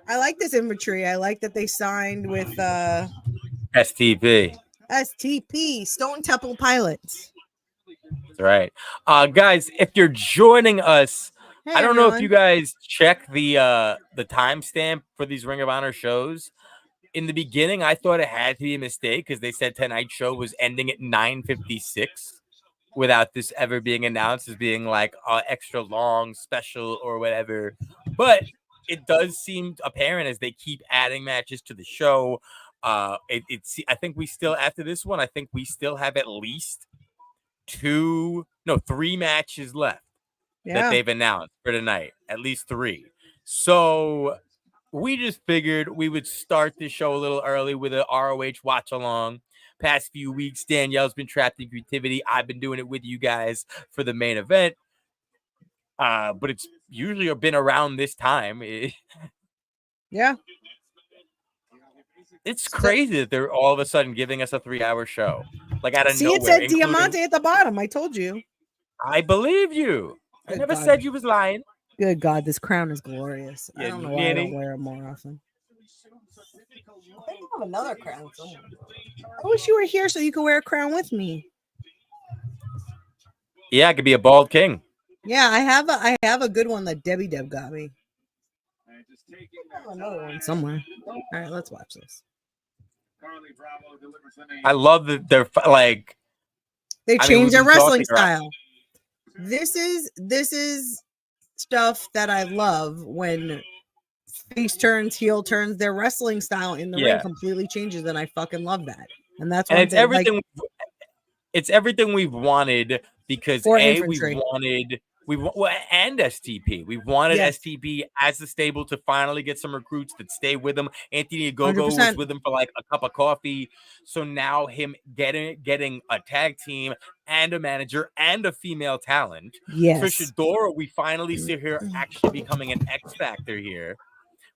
I like this inventory. I like that they signed with STP. STP, Stone Temple Pilots. That's right. Guys, if you're joining us, Hey, I don't know if everyone. you guys check the timestamp for these Ring of Honor shows. In the beginning, I thought it had to be a mistake because they said tonight's show was ending at 9:56 without this ever being announced as being like extra long, special, or whatever. But it does seem apparent as they keep adding matches to the show. I think we still, after this one, I think we still have at least 3 matches left that they've announced for tonight. At least 3. So we just figured we would start the show a little early with a ROH watch along. Past few weeks, Danielle's been trapped in creativity. I've been doing it with you guys for the main event. But it's usually been around this time. Yeah. It's crazy that they're all of a sudden giving us a 3-hour show. Like out of nowhere. It said Diamante at the bottom. I told you. I believe you. I never said you was lying. Good God, this crown is glorious. I don't know why I don't wear it more often. I think I have another crown somewhere. I wish you were here so you could wear a crown with me. Yeah, I could be a bald king. Yeah, I have a good one that Debbie Deb got me. I have another one somewhere. All right, let's watch this. I love that they're like they changed their wrestling style. This is stuff that I love when face turns, heel turns, their wrestling style in the ring completely changes, and I fucking love that. And that's it's everything. It's everything we've wanted because and STP. We wanted STP as a stable to finally get some recruits that stay with them. Anthony Ogogo was with him for like a cup of coffee. So now him getting a tag team and a manager and a female talent. Yes. Trisha Dora, we finally see her actually becoming an X Factor here.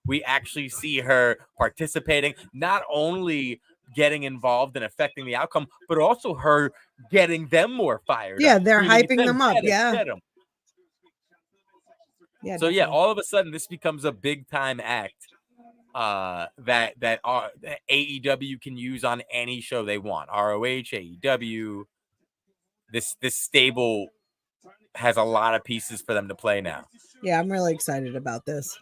We actually see her participating, not only getting involved and affecting the outcome, but also her getting them more fired. Yeah, they're hyping them up. Yeah. Yeah. So definitely. All of a sudden this becomes a big time act that AEW can use on any show they want. ROH, AEW. This stable has a lot of pieces for them to play now. Yeah, I'm really excited about this.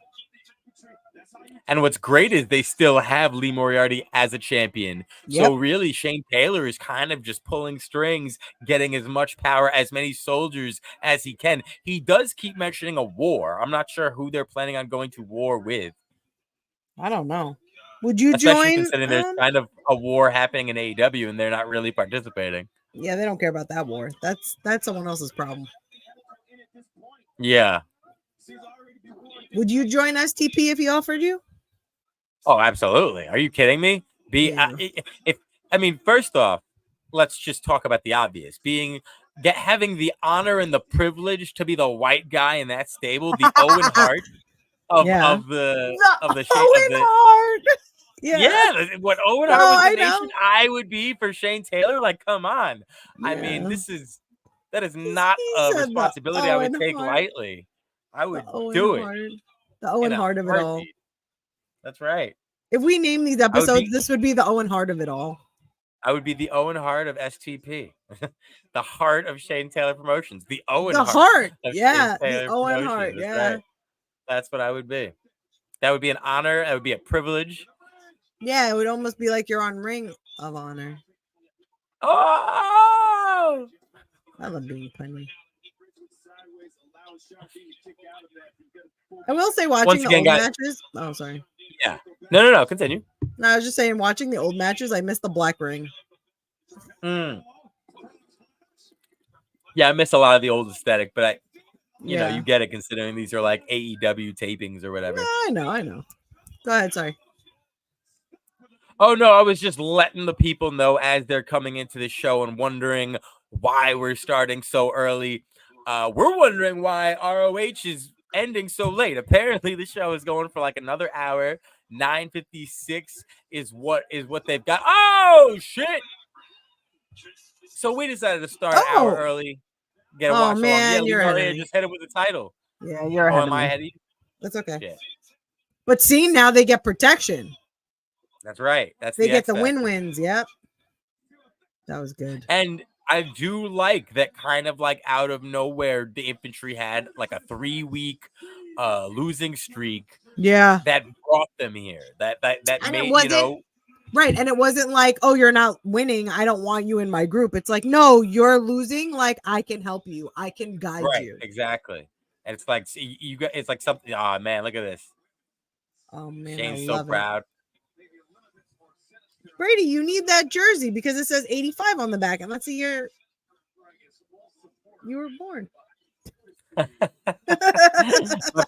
And what's great is they still have Lee Moriarty as a champion. Yep. So really, Shane Taylor is kind of just pulling strings, getting as much power, as many soldiers as he can. He does keep mentioning a war. I'm not sure who they're planning on going to war with. I don't know. Would you Especially join? Considering there's kind of a war happening in AEW and they're not really participating. Yeah, they don't care about that war. That's someone else's problem. Yeah. Would you join STP if he offered you? Oh, absolutely. Are you kidding me? First off, let's just talk about the obvious. Having the honor and the privilege to be the white guy in that stable, the Owen Hart of the Hart. Yeah, what Owen Hart was the nation I would be for Shane Taylor. Like, come on. Yeah. I mean, that is not a responsibility I would take lightly. I would do it. The Owen Hart of it all. That's right. If we name these episodes, this would be the Owen Hart of it all. I would be the Owen Hart of STP. The heart of Shane Taylor Promotions. The Owen Hart. The Owen Hart. Yeah. Right. That's what I would be. That would be an honor. That would be a privilege. Yeah, it would almost be like you're on Ring of Honor. Oh! I love being punny. I will say watching the old matches. Oh, sorry. Yeah. No. Continue. No, I was just saying watching the old matches, I miss the black ring. Yeah, I miss a lot of the old aesthetic, but you know, you get it considering these are like AEW tapings or whatever. No, I know. Go ahead, sorry. Oh, no, I was just letting the people know as they're coming into the show and wondering why we're starting so early. We're wondering why ROH is ending so late. Apparently, the show is going for like another hour. 9:56 is what they've got. Oh, shit! So we decided to start an hour early. Get a watch man, along. Yeah, you're just headed with the title. Yeah, you're ahead of am I me. ahead of you? That's okay. Yeah. But see, now they get protection. That's right. They get the win-wins. Yep. That was good. And I do like that kind of like out of nowhere, the infantry had like a 3-week losing streak. Yeah. That brought them here. That and made, right. And it wasn't like, oh, you're not winning, I don't want you in my group. It's like, no, you're losing. Like, I can help you. I can guide you. Exactly. And it's like, you got, it's like something. Oh man, look at this. Oh man, Shane's so proud. Brady, you need that jersey because it says 85 on the back, and that's the year you were born. My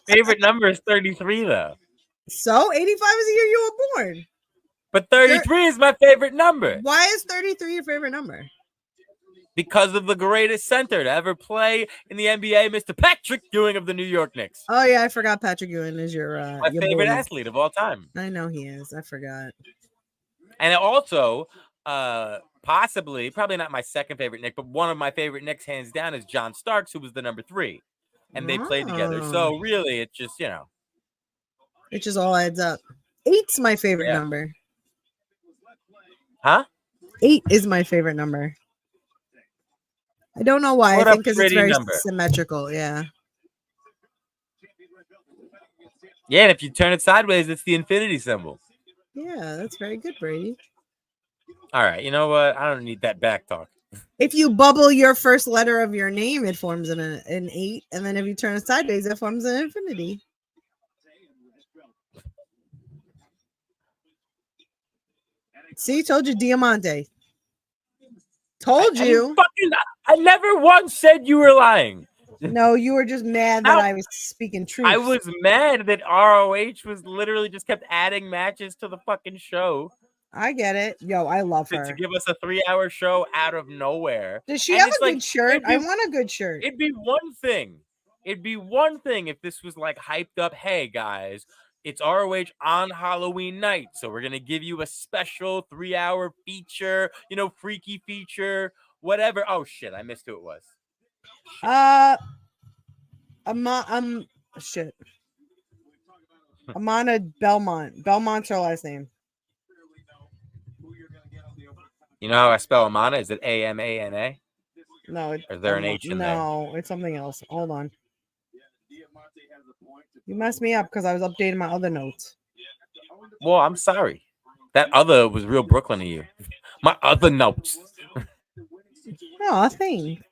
favorite number is 33, though. So 85 is the year you were born. But 33 is my favorite number. Why is 33 your favorite number? Because of the greatest center to ever play in the NBA, Mr. Patrick Ewing of the New York Knicks. Oh yeah, I forgot Patrick Ewing is your my favorite athlete of all time. I know he is. I forgot. And also, possibly, probably not my second favorite Knick, but one of my favorite Knicks, hands down, is John Starks, who was the number 3. And they played together. So really, it's just, it just all adds up. 8's my favorite number. Huh? 8 is my favorite number. I don't know why. I think because it's very symmetrical. Yeah. Yeah, and if you turn it sideways, it's the infinity symbol. Yeah, that's very good, Brady. All right, you know what? I don't need that back talk. If you bubble your first letter of your name, it forms an 8, and then if you turn it sideways, it forms an infinity. See, told you, Diamante. Told you. I never once said you were lying. No, you were just mad that I was speaking truth. I was mad that ROH was literally just kept adding matches to the fucking show. I get it. Yo, I love her. To give us a 3-hour show out of nowhere. Does she have a good shirt? I want a good shirt. It'd be one thing. It'd be one thing if this was like hyped up. Hey, guys, it's ROH on Halloween night. So we're going to give you a special 3-hour feature, freaky feature, whatever. Oh, shit. I missed who it was. Shit. Amana Belmont. Belmont's her last name. You know how I spell Amana? Is it Amana? No. Is there an H in there? No, it's something else. Hold on. You messed me up because I was updating my other notes. Well, I'm sorry. That other was real Brooklyn to you. My other notes. No, thing.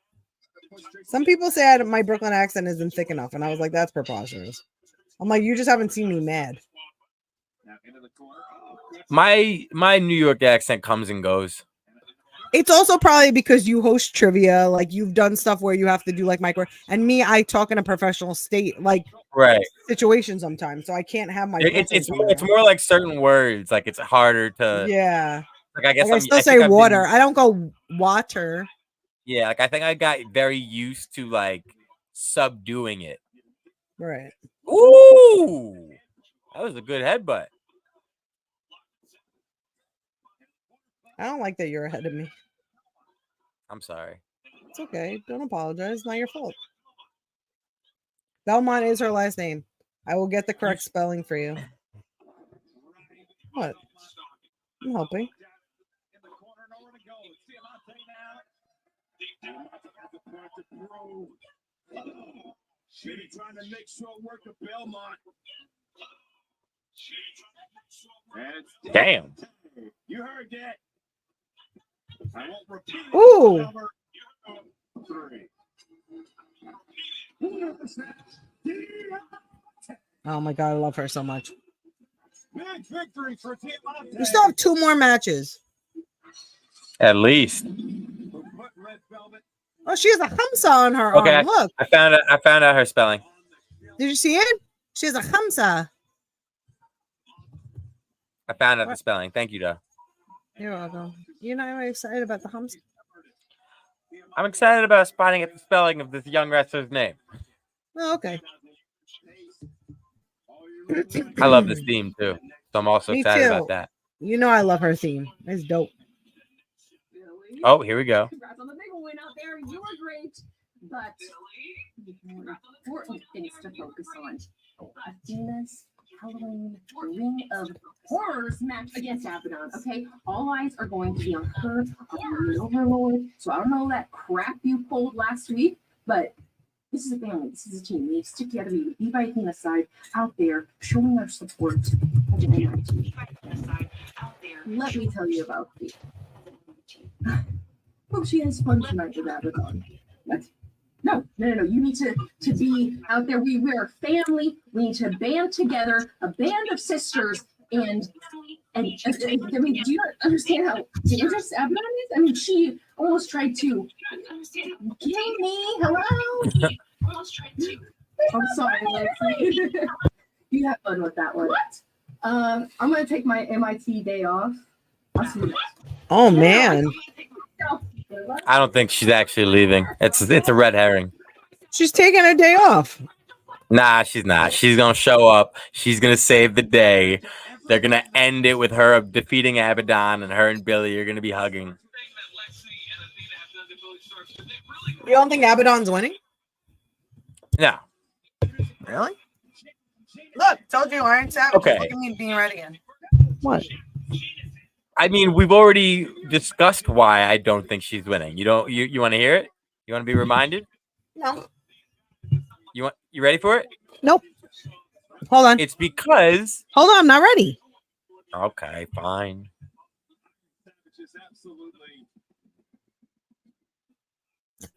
Some people say my Brooklyn accent isn't thick enough, and I was like, that's preposterous. I'm like, you just haven't seen me mad. My New York accent comes and goes. It's also probably because you host trivia, like you've done stuff where you have to do like micro, and me, I talk in a professional state, like situation sometimes, so I can't have my. It's more like certain words, like it's harder to. Yeah. Like I guess I still say water. I don't go water. Yeah, like I think I got very used to like subduing it. Right. Ooh, that was a good headbutt. I don't like that you're ahead of me. I'm sorry. It's okay. Don't apologize. It's not your fault. Belmont is her last name. I will get the correct spelling for you. What? I'm helping. Trying to make sure work of Belmont. Damn. You heard that. I won't repeat it. Ooh. 3. Oh my god, I love her so much. Big victory for We still have 2 more matches. At least. Oh, she has a hamsa on her arm. Look. I found out her spelling. Did you see it? She has a hamsa. I found out the spelling. Thank you, though. You're welcome. You're not really excited about the hamsa? I'm excited about spotting at the spelling of this young wrestler's name. Oh, okay. I love this theme, too. So I'm also excited about that. You know I love her theme. It's dope. Oh, here we go. Congrats on the big win out there. You were great, but more important things to focus on. Athena's Halloween Ring of Horrors match against Abadon. Okay, all eyes are going to be on her, Overlord. So I don't know that crap you pulled last week, but this is a family. This is a team. We need to stick together. We be by Athena's side out there, showing our support to the NIT. Let me tell you about the. Hope she has fun tonight with Abadon. What? No. You need to be out there. We are family. We need to band together, a band of sisters, and I mean, do you not understand how dangerous Abadon is? I mean, she almost tried to kill me. Hello? I'm sorry, Lexi. You have fun with that one. What? I'm gonna take my MIT day off. I'll see you next. Oh man. I don't think she's actually leaving. It's a red herring. She's taking a day off. Nah, she's not. She's gonna show up. She's gonna save the day. They're gonna end it with her defeating Abadon, and her and Billy are gonna be hugging. You don't think Abadon's winning? No. Really? Look, told you Iron Savage. Okay. Look at me being ready again. What? I mean, we've already discussed why I don't think she's winning. You want to hear it? You want to be reminded? No. You ready for it? Nope. Hold on. It's because. Hold on, I'm not ready. Okay, fine.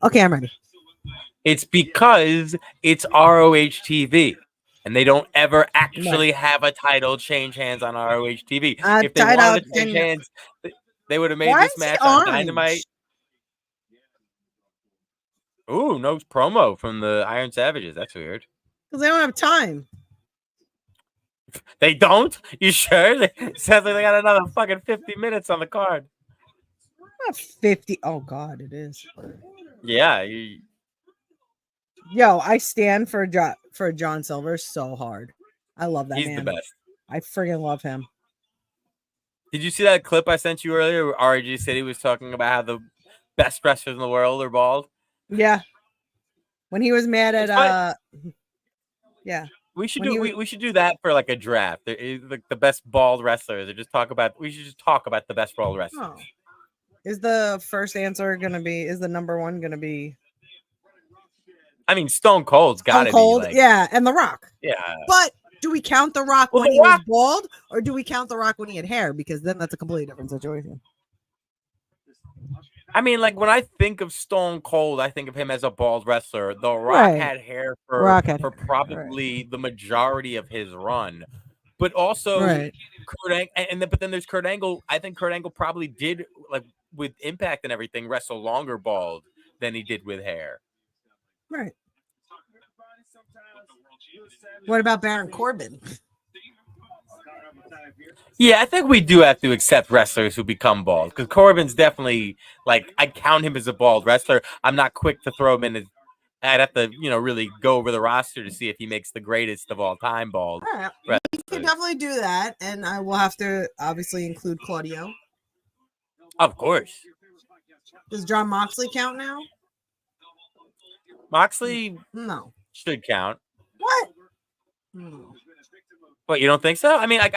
Okay, I'm ready. It's because it's ROH TV. And they don't ever actually have a title change hands on ROH TV. If they wanted to change hands, they would have made this match on Dynamite. Ooh, no promo from the Iron Savages. That's weird. Because they don't have time. They don't? You sure? It sounds like they got another fucking 50 minutes on the card. Not 50. Oh, God, it is. Yeah. Yo, I stand for John Silver so hard. I love that man. He's the best. I friggin' love him. Did you see that clip I sent you earlier where RG City was talking about how the best wrestlers in the world are bald? Yeah. When he was mad at yeah. We should do that for like a draft. Like the best bald wrestlers, or we should just talk about the best bald wrestlers. Oh. Is the first answer is the number one gonna be? I mean, Stone Cold's got to be like, yeah, and The Rock. Yeah. But do we count The Rock when he was bald, or do we count The Rock when he had hair? Because then that's a completely different situation. I mean, like when I think of Stone Cold, I think of him as a bald wrestler. The Rock had hair for probably the majority of his run, but also Kurt Angle, but then there's Kurt Angle. I think Kurt Angle probably did, like with Impact and everything, wrestle longer bald than he did with hair. Right. What about Baron Corbin? Yeah, I think we do have to accept wrestlers who become bald, because Corbin's definitely, like, I count him as a bald wrestler. I'm not quick to throw him in. I'd have to, really go over the roster to see if he makes the greatest of all time bald. All right. We can definitely do that, and I will have to obviously include Claudio. Of course. Does John Moxley count now? Moxley no should count. What? What, you don't think so? I mean, I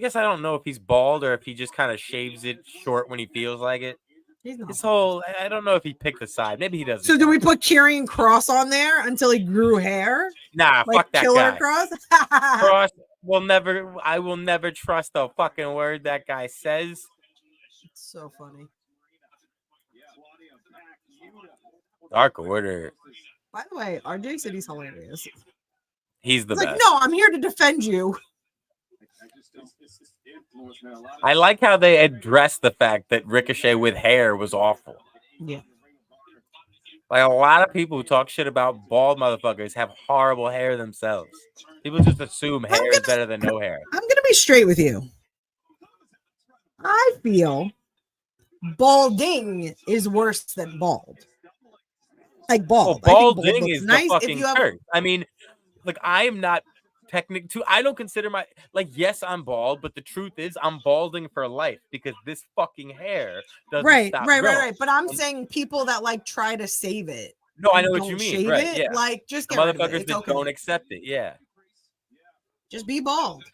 guess I don't know if he's bald or if he just kind of shaves it short when he feels like it. I don't know if he picked a side. Maybe he doesn't. So do we put Karrion Kross on there until he grew hair? Nah, like fuck that Killer guy. Kross? Kross I will never trust a fucking word that guy says. It's so funny. Dark Order. By the way, RJ said he's hilarious. He's the best. Like, no, I'm here to defend you. I like how they addressed the fact that Ricochet with hair was awful. Yeah. Like a lot of people who talk shit about bald motherfuckers have horrible hair themselves. People just assume hair is better than no hair. I'm gonna be straight with you. I feel balding is worse than bald. Like bald. Well, balding is nice the fucking curse. I mean, like I am not I don't consider yes, I'm bald, but the truth is I'm balding for life because this fucking hair doesn't stop growing. Right. But I'm saying people that like try to save it. No, I know what you mean. Right? Yeah. Like just get motherfuckers rid of it. that don't accept it. Yeah. Just be bald.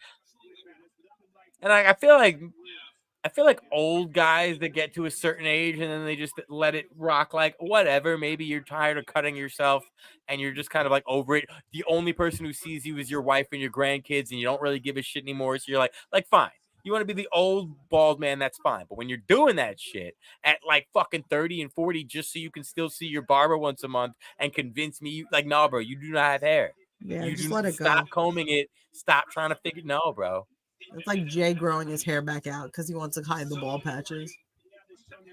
And I feel like old guys that get to a certain age and then they just let it rock, like whatever. Maybe you're tired of cutting yourself and you're just kind of like over it. The only person who sees you is your wife and your grandkids, and you don't really give a shit anymore. So you're like fine. You want to be the old bald man, that's fine. But when you're doing that shit at like fucking 30 and 40 just so you can still see your barber once a month and convince me, like, no, bro, you do not have hair. Yeah, You just do let it go. stop combing it. Stop trying to figure. No, bro. It's like Jay growing his hair back out because he wants to hide the bald patches.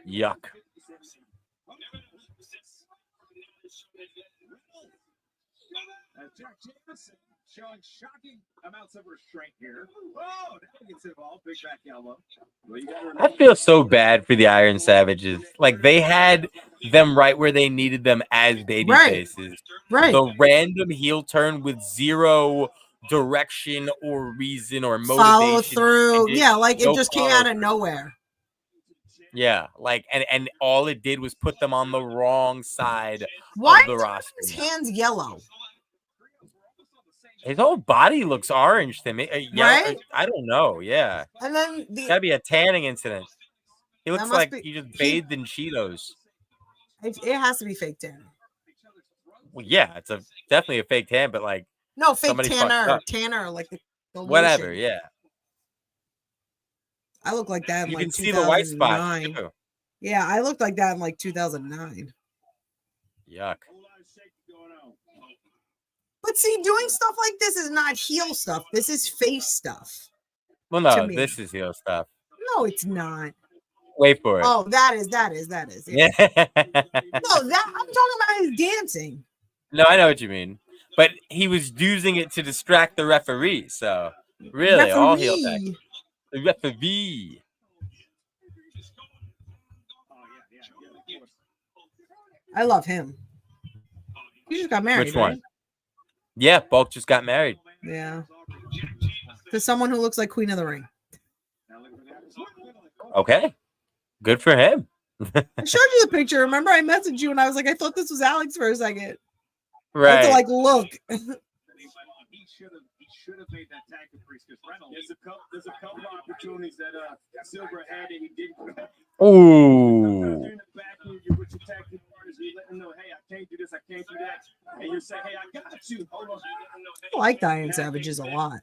Yuck. Jack Jameson showing shocking amounts of restraint here. Oh, that gets involved. Big back elbow. I feel so bad for the Iron Savages. Like, they had them right where they needed them as baby faces. Right. The random heel turn with zero direction or reason or motivation. Follow through. Yeah, like it just came out of nowhere. Yeah, like and all it did was put them on the wrong side Why of the roster. His hands yellow? His whole body looks orange to me. Right? I don't know. Yeah. And then gotta be a tanning incident. He looks like he just bathed in Cheetos. It has to be fake tan. Well, yeah, it's definitely a fake tan, but like no fake tanner, like the whatever. lotion. Yeah. I look like that in you like can see the white spots too. Yeah, I looked like that in like 2009. Yuck. But see, doing stuff like this is not heel stuff. This is face stuff. Well, no, this is heel stuff. No, it's not. Wait for it. Oh, that is. Yeah. No, I'm talking about his dancing. No, I know what you mean. But he was using it to distract the referee. So, really, all heel tech. The referee. I love him. He just got married. Which one? Right? Yeah, Bulk just got married. Yeah. To someone who looks like Queen of the Ring. Okay. Good for him. I showed you the picture. Remember, I messaged you and I was like, I thought this was Alex for a second. Right. I had to like look. Should have made that tag to Priest Reynolds. There's a couple of opportunities that Silver had and he didn't. Ooh. In the back, you're with your tag team partners, you let them know, hey, I can't do this, I can't do that, and you say, hey, I got you. Hold on. I like the Iron Savages a lot.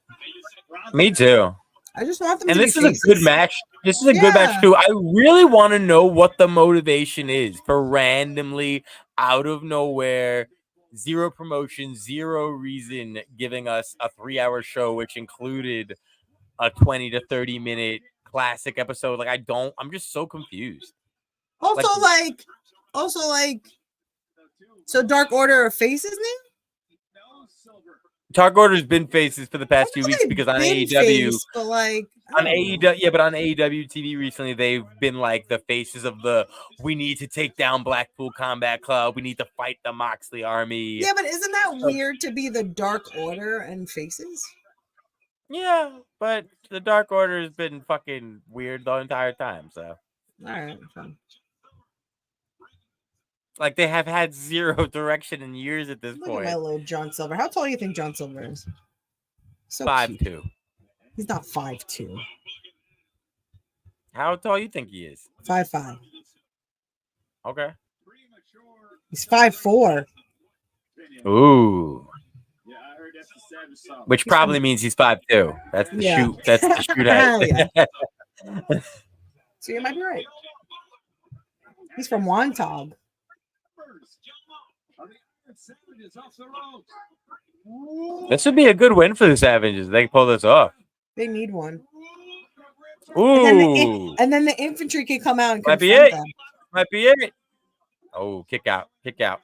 Me too. I just want them. And to this be is faces. a good match. This is a good match too. I really want to know what the motivation is for randomly out of nowhere. Zero promotion, zero reason, giving us a 3-hour show, which included a 20 to 30 minute classic episode. Like, I'm just so confused. Also, so Dark Order are faces now? Dark Order's been faces for the past few weeks because on AEW, but like on AEW, yeah, but on AEW TV recently, they've been like the faces of we need to take down Blackpool Combat Club. We need to fight the Moxley Army. Yeah, but isn't that weird to be the Dark Order and faces? Yeah, but the Dark Order has been fucking weird the entire time. So, all right, fine. Like, they have had zero direction in years at this Look point. At my little John Silver. How tall do you think John Silver is? So 5'2". He's not 5'2". How tall you think he is? 5'5". Okay. He's 5'4". Ooh. Which probably means he's 5'2". That's the shoot. That's the shoot height. So you might be right. He's from Wantagh. This would be a good win for the Savages. They can pull this off. They need one. Ooh. And then the infantry can come out and might confront them. Might be it. Oh, kick out. Kick out.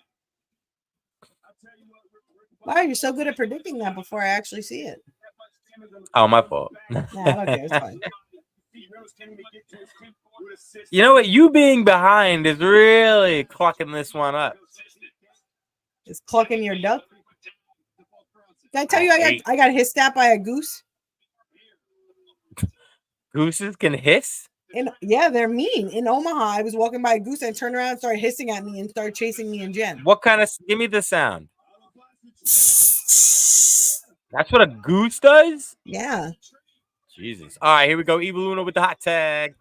Wow, you're so good at predicting that before I actually see it. Oh, my fault. Nah, I don't care. It's fine. You know what? You being behind is really clucking this one up. It's clucking your duck. Did I tell you I got hissed at by a goose? Gooses can hiss? Yeah, they're mean. In Omaha, I was walking by a goose and I turned around and started hissing at me and started chasing me and Jen. What kind of... Give me the sound. That's what a goose does? Yeah. Jesus. All right, here we go. Evil Luna with the hot tag.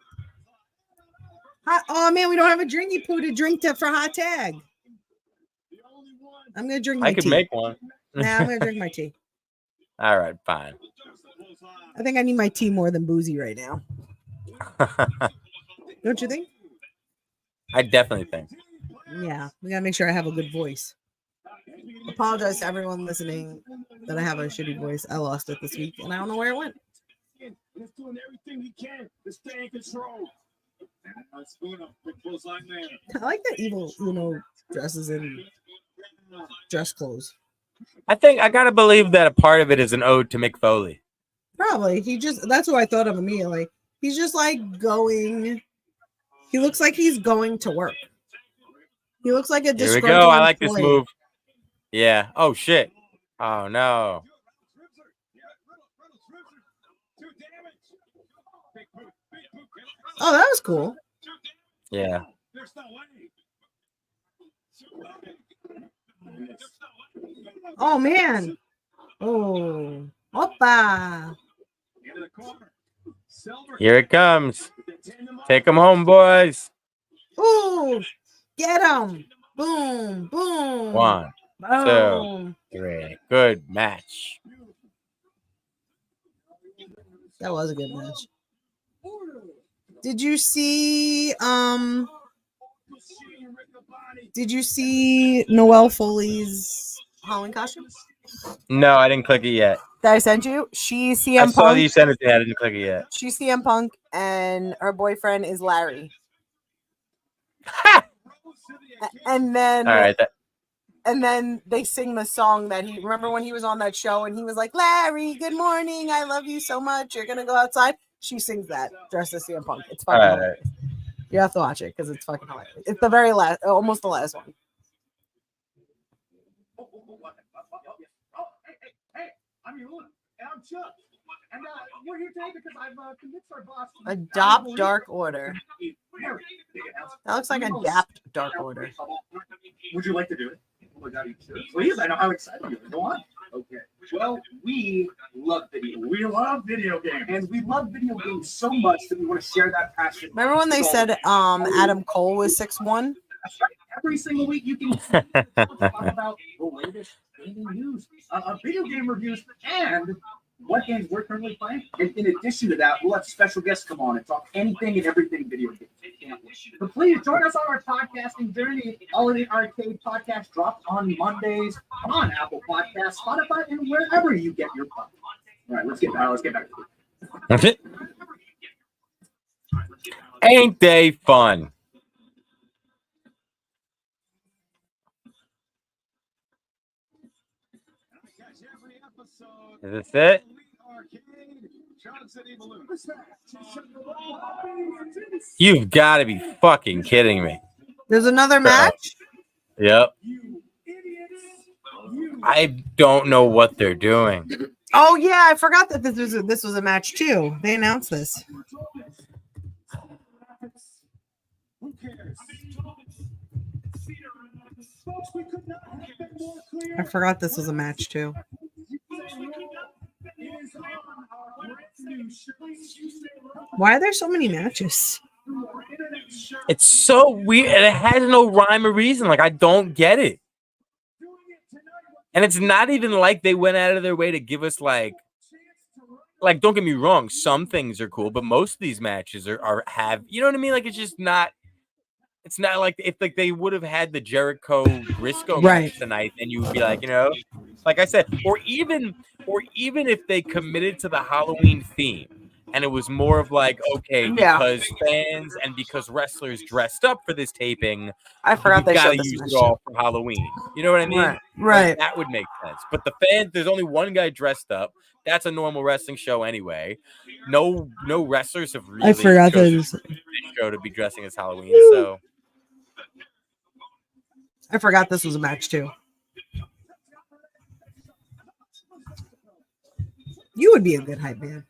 Oh man, we don't have a drinky poo to drink for hot tag. I'm gonna drink my tea. I could make one. Nah, I'm gonna drink my tea. All right, fine. I think I need my tea more than boozy right now. Don't you think? I definitely think. Yeah, we gotta make sure I have a good voice. Apologize to everyone listening that I have a shitty voice. I lost it this week, and I don't know where it went. It's doing everything we can to stay in control. I like that Evil Uno dresses in dress clothes. I think I gotta believe that a part of it is an ode to Mick Foley. Probably. That's what I thought of immediately. He's just like going. He looks like he's going to work. He looks like a Here we disgruntled go. I like this employee. move. Yeah. Oh shit. Oh no. Oh, that was cool. Yeah. Oh man. Oh. Oppa. Here it comes. Take them home, boys. Ooh. Get him. Boom. Boom. 1, Boom. 2, 3. Good match. That was a good match. Did you see Noelle Foley's Halloween costume? No, I didn't click it yet. That I sent you? She's I CM saw Punk. you sent it to me. I didn't click it yet. She's CM Punk and her boyfriend is Larry. And then All right. and then they sing the song that he remember when he was on that show and he was like, Larry, good morning. I love you so much. You're gonna go outside. She sings that dressed as CM Punk. It's fucking hilarious. You have to watch it because it's fucking hilarious. It's the very last, almost the last one. Hey, I'm Yula, and I'm Chuck. And we're here today because I've convinced our boss. Adopt Dark Order. That looks like Adapt Dark Order. Would you like to do it? Oh my God, you should. Please, I know how excited you are. Go on. Okay. Well, we love video. We love video games. And we love video games so much that we want to share that passion. Remember when they said Adam Cole was 6'1"? That's right. Every single week you can talk about the latest gaming news, video game reviews, and what games we're currently playing. And in addition to that, we'll have special guests come on and talk anything and everything video games. But please join us on our podcasting journey. Holiday Arcade podcast drops on Mondays on Apple Podcasts, Spotify, and wherever you get your podcasts. All right, let's get back to it. Ain't they fun? Is this it? You've got to be fucking kidding me. There's another match? Yep. I don't know what they're doing. Oh yeah, I forgot that this was a match too. They announced this. I forgot this was a match too. Why are there so many matches? It's so weird. And it has no rhyme or reason. Like, I don't get it. And it's not even like they went out of their way to give us like don't get me wrong, some things are cool, but most of these matches have, you know what I mean? Like, it's just not. It's not like if like they would have had the Jericho Briscoe match tonight, then you would be like, you know, like I said, or even if they committed to the Halloween theme and it was more of like, okay, because fans and because wrestlers dressed up for this taping, I forgot they gotta showed this use match it all for Halloween. You know what I mean? Right. Like, that would make sense. But the fans, there's only one guy dressed up. That's a normal wrestling show anyway. No wrestlers have really chosen this show to be dressing as Halloween. So I forgot this was a match too. You would be a good hype man.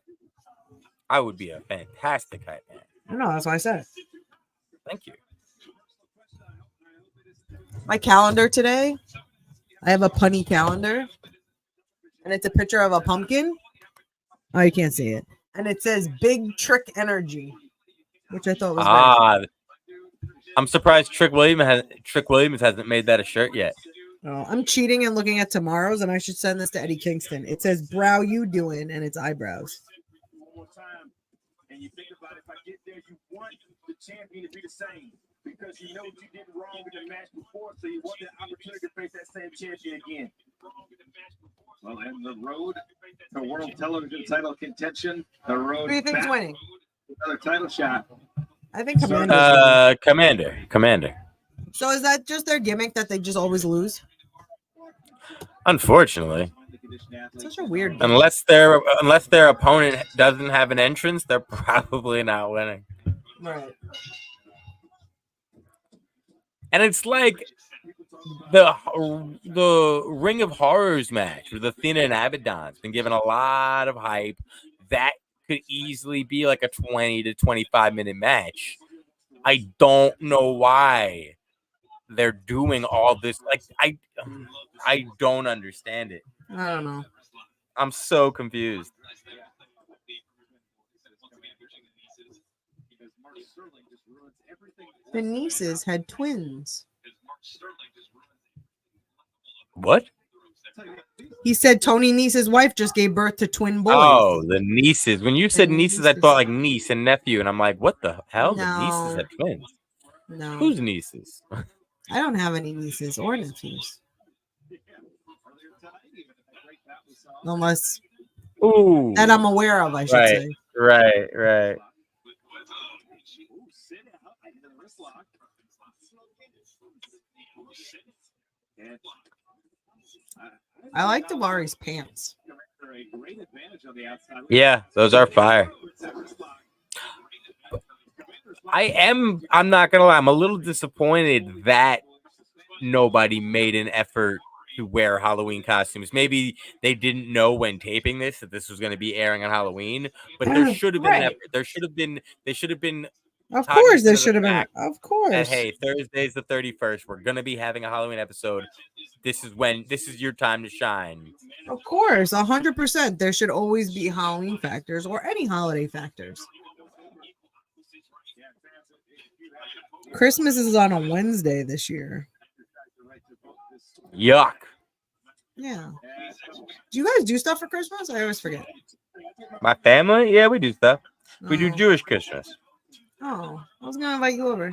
I would be a fantastic hype man. I know, that's why I said it. Thank you. My calendar today, I have a punny calendar. and it's a picture of a pumpkin. Oh, you can't see it. And it says Big Trick Energy, which I thought was very cool. I'm surprised Trick Williams hasn't made that a shirt yet. Oh, I'm cheating and looking at tomorrow's, and I should send this to Eddie Kingston. It says "Brow you doing," and it's eyebrows. One more time, and you think about it, if I get there, you want the champion to be the same because you know what you did wrong in the match before, so you want the opportunity to face that same champion again. Well, and the road to world television title contention, the road. Who do you think's winning? Another title shot. I think Commander. Commander. So is that just their gimmick that they just always lose? Unfortunately, Such a weird gimmick. unless their opponent doesn't have an entrance, they're probably not winning. Right. And it's like the Ring of Horrors match with Athena and Abadon has been given a lot of hype. That could easily be like a 20 to 25 minute match. I don't know why they're doing all this. Like I don't understand it. I don't know. I'm so confused. The nieces had twins. What? He said Tony Nese's wife just gave birth to twin boys. Oh, the nieces. When you said The nieces, I nieces. thought like niece and nephew, and I'm like, what the hell? The No. nieces have twins. No, Whose nieces? I don't have any nieces or nephews. Unless Ooh. that I'm aware of, I should say. Right. I like Daivari pants. Yeah, those are fire. I'm not gonna lie, I'm a little disappointed that nobody made an effort to wear Halloween costumes. Maybe they didn't know when taping this that this was going to be airing on Halloween, but there should have been an effort. They should have been Of course, there should have been. Of course. And hey, Thursday's the 31st. We're gonna be having a Halloween episode. This is your time to shine. Of course, 100%. There should always be Halloween factors or any holiday factors. Christmas is on a Wednesday this year. Yuck. Yeah. Do you guys do stuff for Christmas? I always forget. My family? Yeah, we do stuff. We do Oh. Jewish Christmas. Oh, I was gonna invite you over.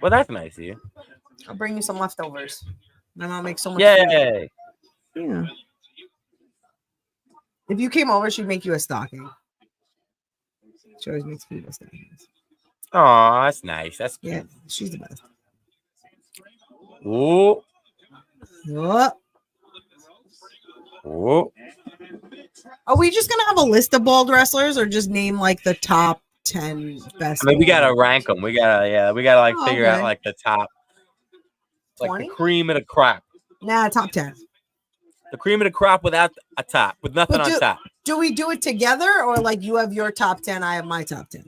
Well, that's nice of you. I'll bring you some leftovers. Then I'll make so much Yay. food. Yeah. If you came over, she'd make you a stocking. She always makes people stockings. Oh, that's nice. That's cute. Yeah, she's the best. Ooh. What? Ooh. Are we just gonna have a list of bald wrestlers, or just name like the top 10 best? I mean, we gotta rank them. We gotta like figure out okay. like the top, like 20? the cream of the crop. Nah, top 10. The cream of the crop without a top, with nothing But on top. Do we do it together, or like you have your top 10, I have my top 10?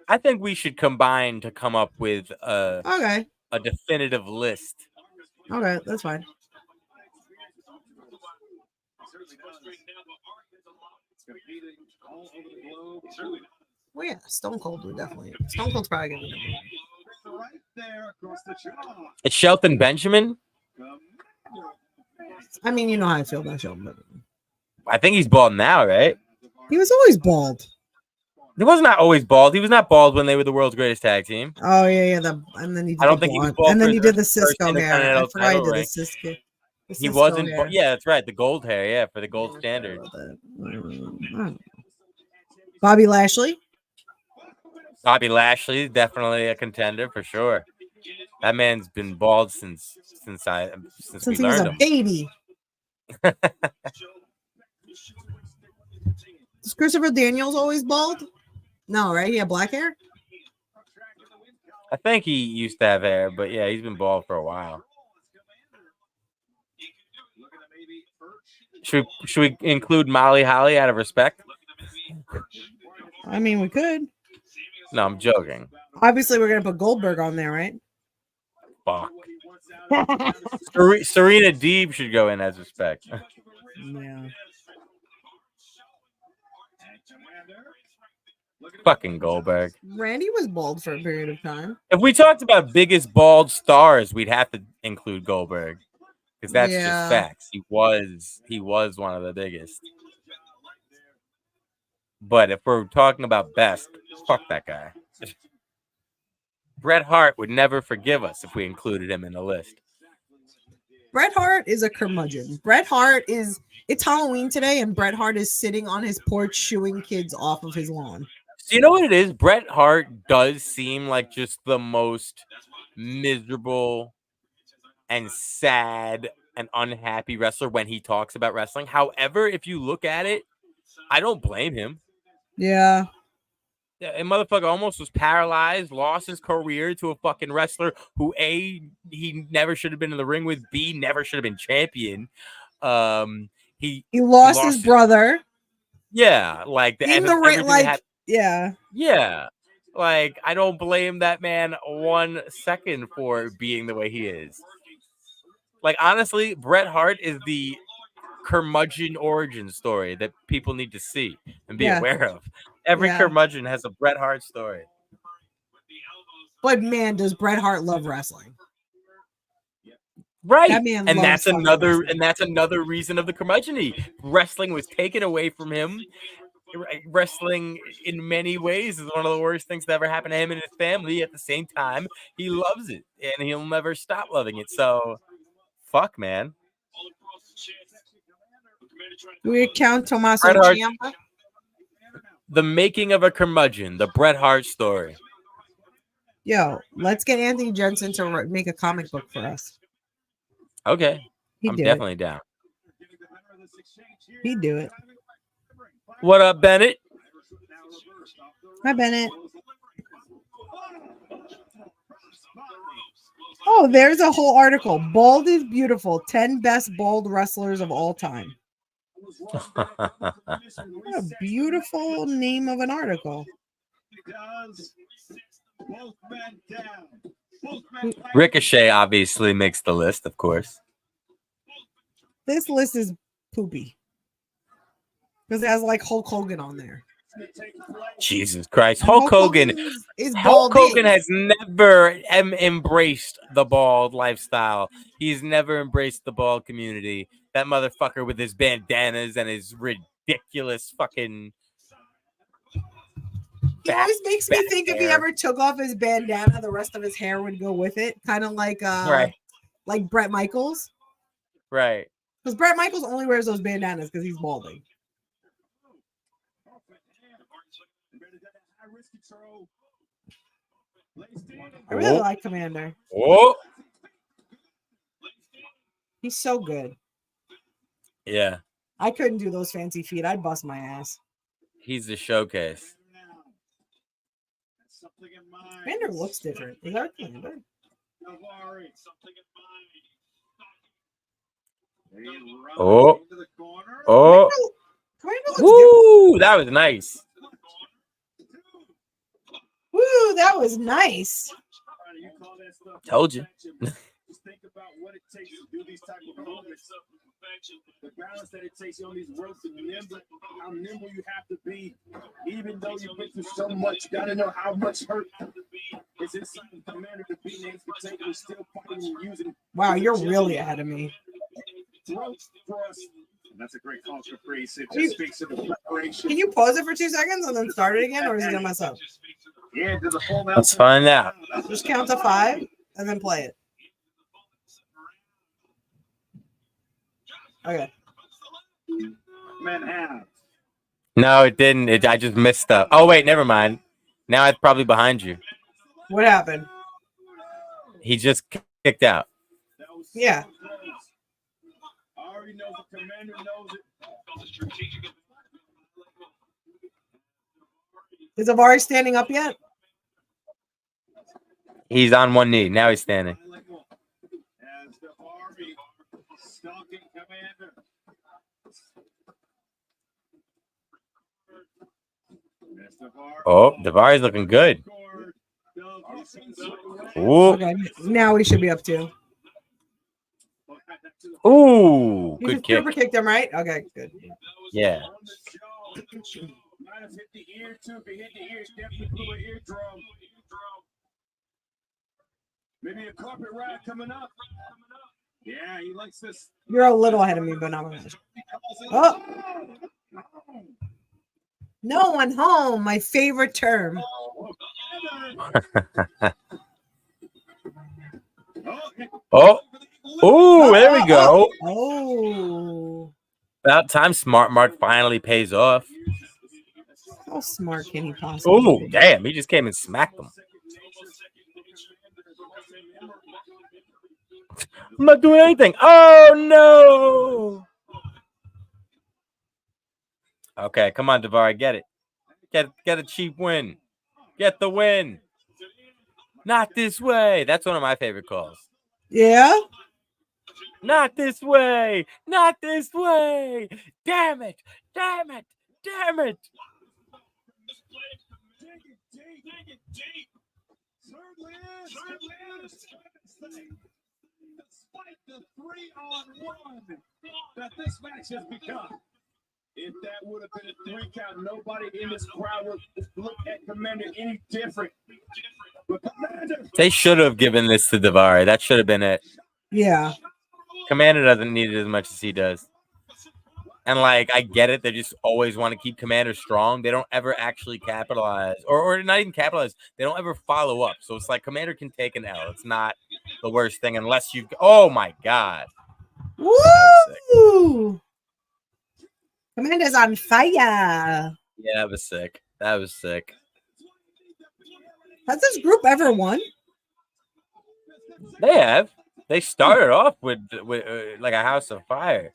I think we should combine to come up with Okay. a definitive list. Okay, that's fine. Well, yeah, Stone Cold would definitely. Stone Cold's probably gonna be It's Shelton Benjamin. I mean, you know how I feel about Shelton. I think he's bald now, right? He was always bald. He was not always bald. He was not bald when they were the world's greatest tag team. Oh yeah. And then he did I don't think he was bald. And then for he his did the first Cisco hair. I Intercontinental forgot he title did the reign. Cisco. He wasn't. Yeah, that's right. The gold hair. Yeah, for the gold Yeah, standard. Bobby Lashley. Bobby Lashley is definitely a contender for sure. That man's been bald since we Since he was learned a him. baby. Is Christopher Daniels always bald? No, right? He had black hair? I think he used to have hair, but yeah, he's been bald for a while. Should we include Molly Holly out of respect? I mean, we could. No, I'm joking. Obviously, we're going to put Goldberg on there, right? Fuck. Serena Deeb should go in as respect. Yeah. Fucking Goldberg. Randy was bald for a period of time. If we talked about biggest bald stars, we'd have to include Goldberg because that's just Yeah. facts. He was one of the biggest. But if we're talking about best, fuck that guy. Bret Hart would never forgive us if we included him in the list. Bret Hart is a curmudgeon. It's Halloween today, and Bret Hart is sitting on his porch shooing kids off of his lawn. So you know what it is? Bret Hart does seem like just the most miserable and sad and unhappy wrestler when he talks about wrestling. However, if you look at it, I don't blame him. Yeah. A motherfucker almost was paralyzed, lost his career to a fucking wrestler who A, he never should have been in the ring with, B, never should have been champion. He lost his brother. Yeah, like in the ring, like yeah. Like I don't blame that man 1 second for being the way he is. Like honestly, Bret Hart is the curmudgeon origin story that people need to see and be aware of. Every curmudgeon has a Bret Hart story. But man, does Bret Hart love wrestling? Right. That man and loves that's another reason of the curmudgeon-y. Wrestling was taken away from him. Wrestling in many ways is one of the worst things that ever happened to him and his family. At the same time, he loves it and he'll never stop loving it. So fuck, man. Do we count Tommaso Ciampa? The making of a curmudgeon, the Bret Hart story. Yo, let's get Anthony Jensen to make a comic book for us. Okay. I'm definitely down. He'd do it. What up, Bennett? Hi, Bennett. Oh, there's a whole article. Bald is beautiful. 10 best bald wrestlers of all time. What a beautiful name of an article. Ricochet obviously makes the list, of course. This list is poopy. Because it has like Hulk Hogan on there. Jesus Christ. Hulk Hogan has never embraced the bald lifestyle. He's never embraced the bald community. That motherfucker with his bandanas and his ridiculous fucking... He always makes me think if he ever took off his bandana, the rest of his hair would go with it. Kind of like like Bret Michaels. Right. Because Bret Michaels only wears those bandanas because he's balding. I really like Commander. Oh, he's so good. Yeah. I couldn't do those fancy feet. I'd bust my ass. He's the showcase. Commander looks different. Is that Commander? Oh. Woo, that was nice. Woo, that was nice. Told you. Just think about what it takes to do these type of movements. The balance that it takes on these ropes and how nimble you have to be. Even though you've been through so much, you gotta know how much hurt is inside the Commander to be named to take. We're still fighting and using. Wow, you're really ahead of me. That's a great call for praise. It just speaks to the preparation. Can you pause it for 2 seconds and then start it again, or is it gonna mess up? Yeah, to the full. Let's find out. Just count to 5 and then play it. Okay. No, it didn't. I just missed up. Oh wait, never mind. Now it's probably behind you. What happened? He just kicked out. Yeah. Is Avari standing up yet? He's on one knee. Now he's standing. Oh, Davari's looking good. Ooh. Okay, now we should be up to. Ooh, You good just kick. super kicked him, right? Okay, good. Yeah. Maybe a carpet ride coming up. Yeah, he likes this. You're a little ahead of me, but not much. Oh, no one home. My favorite term. Oh, ooh, there we go. Oh, About time Smart Mark finally pays off. how smart can he possibly Ooh, be? damn, he just came and smacked him. I'm not doing anything. Oh no. Okay, come on, Davari, get it. Get a cheap win. Get the win. Not this way. That's one of my favorite calls. Yeah. Not this way. Not this way. Damn it. Damn it. Damn it. Despite the 3-on-1 that this match has become. If that would have been a 3 count, nobody in this crowd would look at Commander any different. But Commander, they should have given this to Davari. That should have been it. Yeah. Commander doesn't need it as much as he does. And, like, I get it. They just always want to keep Commander strong. They don't ever actually capitalize. Or not even capitalize. They don't ever follow up. So it's like Commander can take an L. It's not the worst thing unless you – oh, my God. Woo! Commander's on fire. Yeah, that was sick. That was sick. Has this group ever won? They have. They started off with like a house of fire.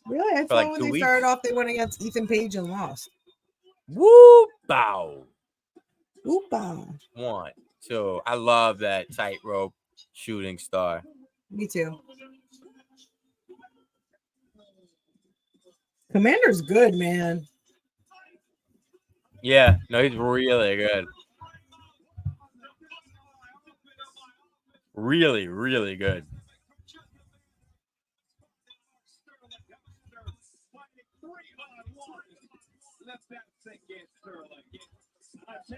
Really? I For thought like when 2 they weeks. started off, they went against Ethan Page and lost. Woo! Bow. Oopa. 1, 2. I love that tightrope shooting star. Me too. Commander's good, man. Yeah. No, he's really good. Really, really good.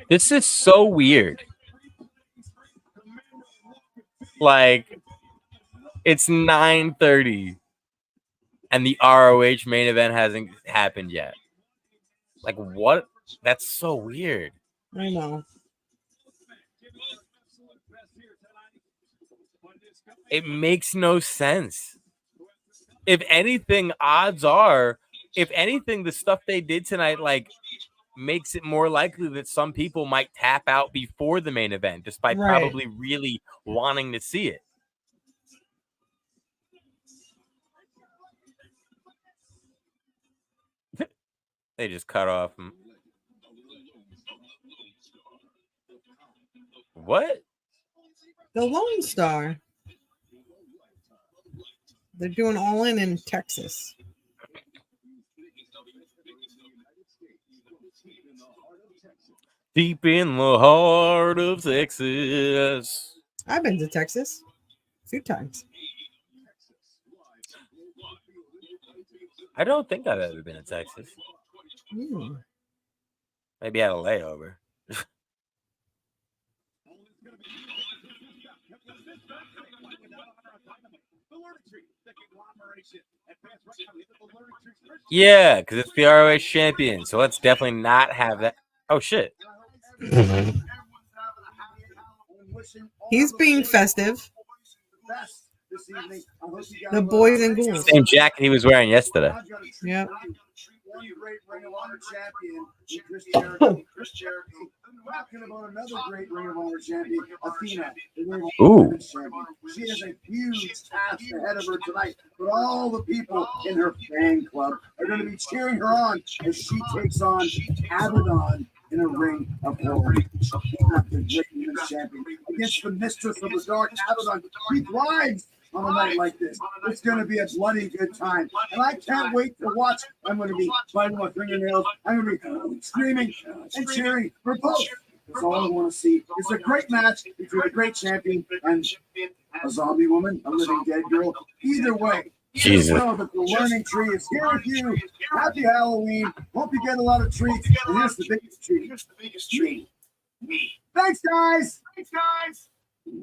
This is so weird. Like, it's 9:30 and the ROH main event hasn't happened yet. Like, what? That's so weird. I know. It makes no sense. If anything, odds are, if anything, the stuff they did tonight, like, makes it more likely that some people might tap out before the main event, despite probably really wanting to see it. They just cut off. What? The Lone Star. They're doing all in Texas. Deep in the heart of Texas. I've been to Texas a few times. I don't think I've ever been to Texas. Maybe I had a layover. Yeah, because it's the ROH champion. So let's definitely not have that. Oh, shit. He's being festive. The boys and ghouls. Same jacket he was wearing yesterday. Yep. One great Ring of Honor champion, Chris Jericho. Talking about another great Ring of Honor champion, Athena. Ooh. She has a huge task ahead of her tonight, but all the people in her fan club are going to be cheering her on as she takes on Abadon in a ring of horror. She's not the great women's champion against the mistress of the dark, Abadon. She thrives on a night like this. It's going to be a bloody good time. And I can't wait to watch. I'm going to be biting my fingernails. I'm going to be screaming and cheering for both. That's all I want to see. It's a great match between a great champion and a zombie woman, a living dead girl. Either way, Jesus. just know that the learning tree is here with you. Happy Halloween. Hope you get a lot of treats. And here's the biggest treat. Me. Thanks, guys.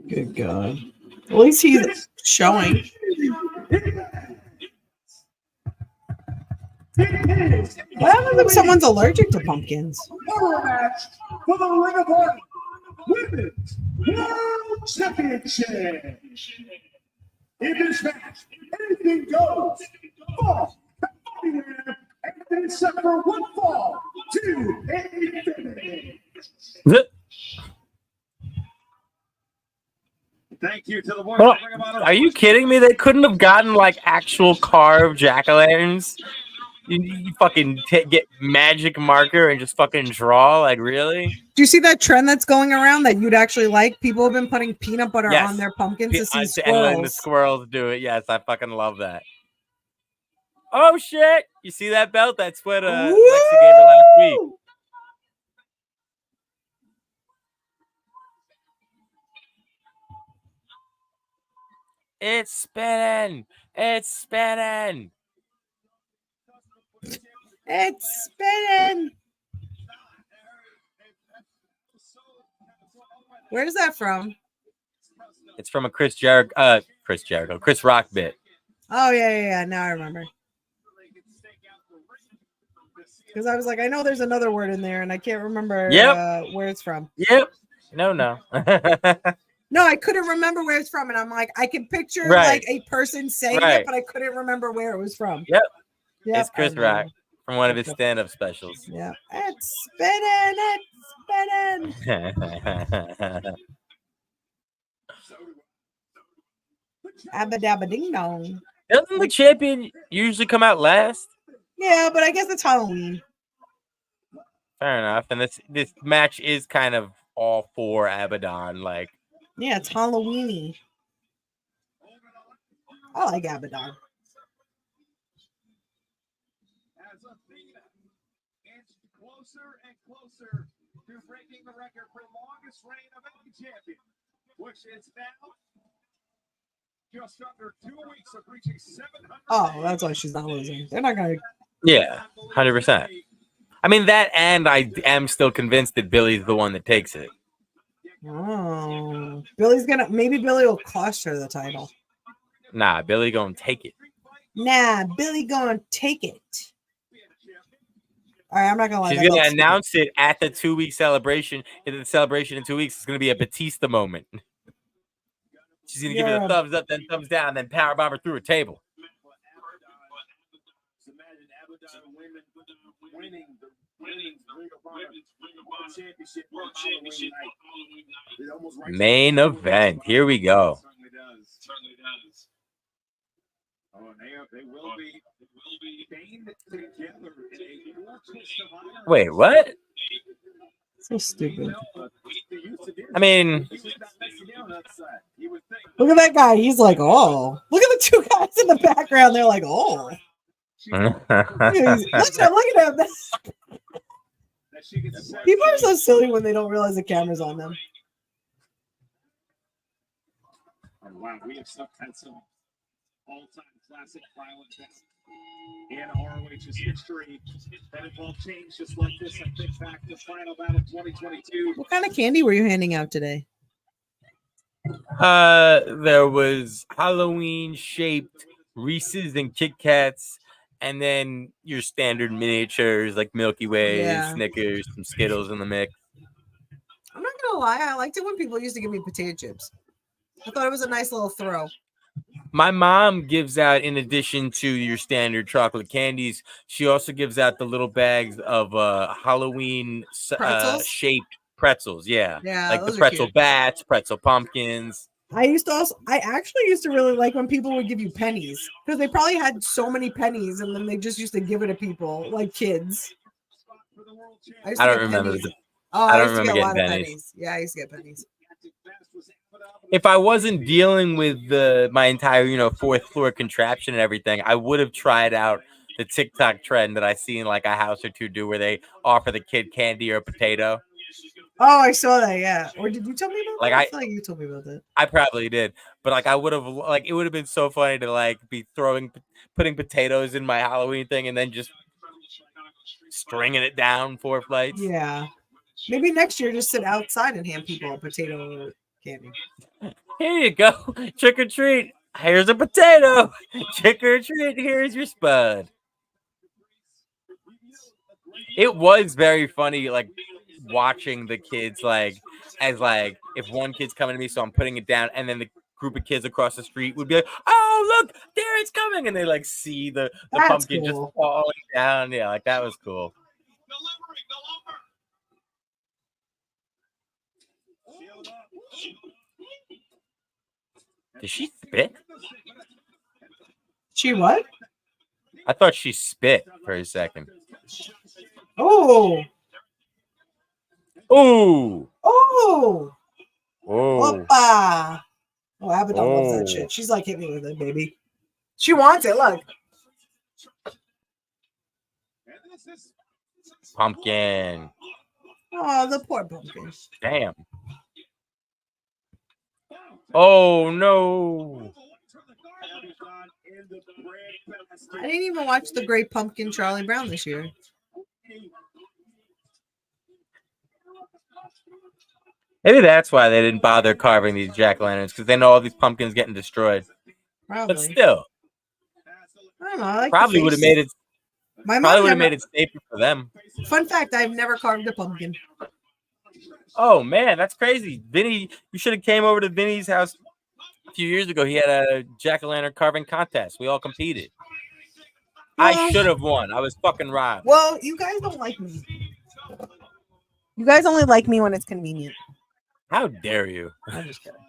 Good God. At least he's showing. What happens if someone's allergic to pumpkins? Another match for the Ring of Honor Women's World Championship. In this match, anything goes. Fall, anywhere, and then set for one fall to infinity. Thank you to the voice Well, of Ring of Honor. are you kidding me? They couldn't have gotten like actual carved jack-o'-lanterns. You fucking get magic marker and just fucking draw. Like, really? Do you see that trend that's going around that you'd actually like? People have been putting peanut butter Yes. on their pumpkins to see And squirrels. letting the squirrels do it. Yes, I fucking love that. Oh shit! You see that belt? That's what Lexi gave her last week. It's spinning. It's spinning. It's spinning. Where's that from? It's from a Chris Rock bit. Oh, yeah. Now I remember. Because I was like, I know there's another word in there, and I can't remember where it's from. Yep. No. No, I couldn't remember where it's from, and I'm like, I could picture like a person saying it, but I couldn't remember where it was from. Yep. It's Chris Rock from one of his stand-up specials. Yeah. It's spinning. Abba ding dong. Doesn't the champion usually come out last? Yeah, but I guess it's Halloween. Fair enough. And this match is kind of all for Abadon. Like, yeah, it's Halloweeny. I like Abadon. As Athena inches closer and closer to breaking the record for longest reign of any champion, which is now just under 2 weeks of reaching 700. Oh, that's why she's not losing. They're not gonna. yeah, 100%. I mean that, and I am still convinced that Billy's the one that takes it. Oh, maybe Billy will cost her the title. Nah, Billy gonna take it. Nah, Billy gonna take it. All right, I'm not gonna lie. She's gonna announce it at the 2-week celebration. In the celebration in 2 weeks, it's gonna be a Batista moment. She's gonna give it a thumbs up, then thumbs down, then powerbomb her through a table. Main event. Here we go. Wait, what? So stupid. I mean, look at that guy. He's like, oh. Look at the two guys in the background. They're like, oh. Look at him. People are so silly when they don't realize the camera's on them. Oh, wow, we have had some all-time classic violent deaths in ROH's history that involve change just like this. I think back to Final Battle 2022. What kind of candy were you handing out today? There was Halloween-shaped Reese's and Kit Kats, and then your standard miniatures like Milky Way, Snickers, some Skittles in the mix. I'm not gonna lie, I liked it when people used to give me potato chips. I thought it was a nice little throw. My mom gives out, in addition to your standard chocolate candies, she also gives out the little bags of Halloween shaped pretzels. Yeah, like the pretzel bats, pretzel pumpkins. I actually used to really like when people would give you pennies, because they probably had so many pennies and then they just used to give it to people like kids. I don't remember. I don't remember getting pennies. Yeah, I used to get pennies. If I wasn't dealing with my entire, 4th floor contraption and everything, I would have tried out the TikTok trend that I see in like a house or two do, where they offer the kid candy or a potato. Oh, I saw that. Yeah. Or did you tell me about Like that? I feel like you told me about that. I probably did, but like I would have like it would have been so funny to like be putting potatoes in my Halloween thing and then just stringing it down 4 flights. Yeah. Maybe next year just sit outside and hand people a potato candy. Here you go, trick or treat. Here's a potato. Trick or treat. Here's your spud. It was very funny, like watching the kids, like as like if one kid's coming to me, so I'm putting it down, and then the group of kids across the street would be like, "Oh, look, there it's coming!" and they like see the pumpkin just falling down. Yeah, like that was cool. Did she spit? She what? I thought she spit for a second. Oh. Oh. Oh. Oh. Opa. Oh, Abadon loves that shit. She's like, hit me with it, baby. She wants it. Look. Pumpkin. Oh, the poor pumpkin. Damn. Oh, no. I didn't even watch The Great Pumpkin Charlie Brown this year. Maybe that's why they didn't bother carving these jack-o'-lanterns, because they know all these pumpkins getting destroyed. Probably. But still. I don't know. I like probably would have made it. My mom probably would have made it safer for them. Fun fact, I've never carved a pumpkin. Oh, man, that's crazy. Vinny, you should have came over to Vinny's house a few years ago. He had a jack-o'-lantern carving contest. We all competed. Well, I should have won. I was fucking robbed. Well, you guys don't like me. You guys only like me when it's convenient. How dare you? I'm just kidding.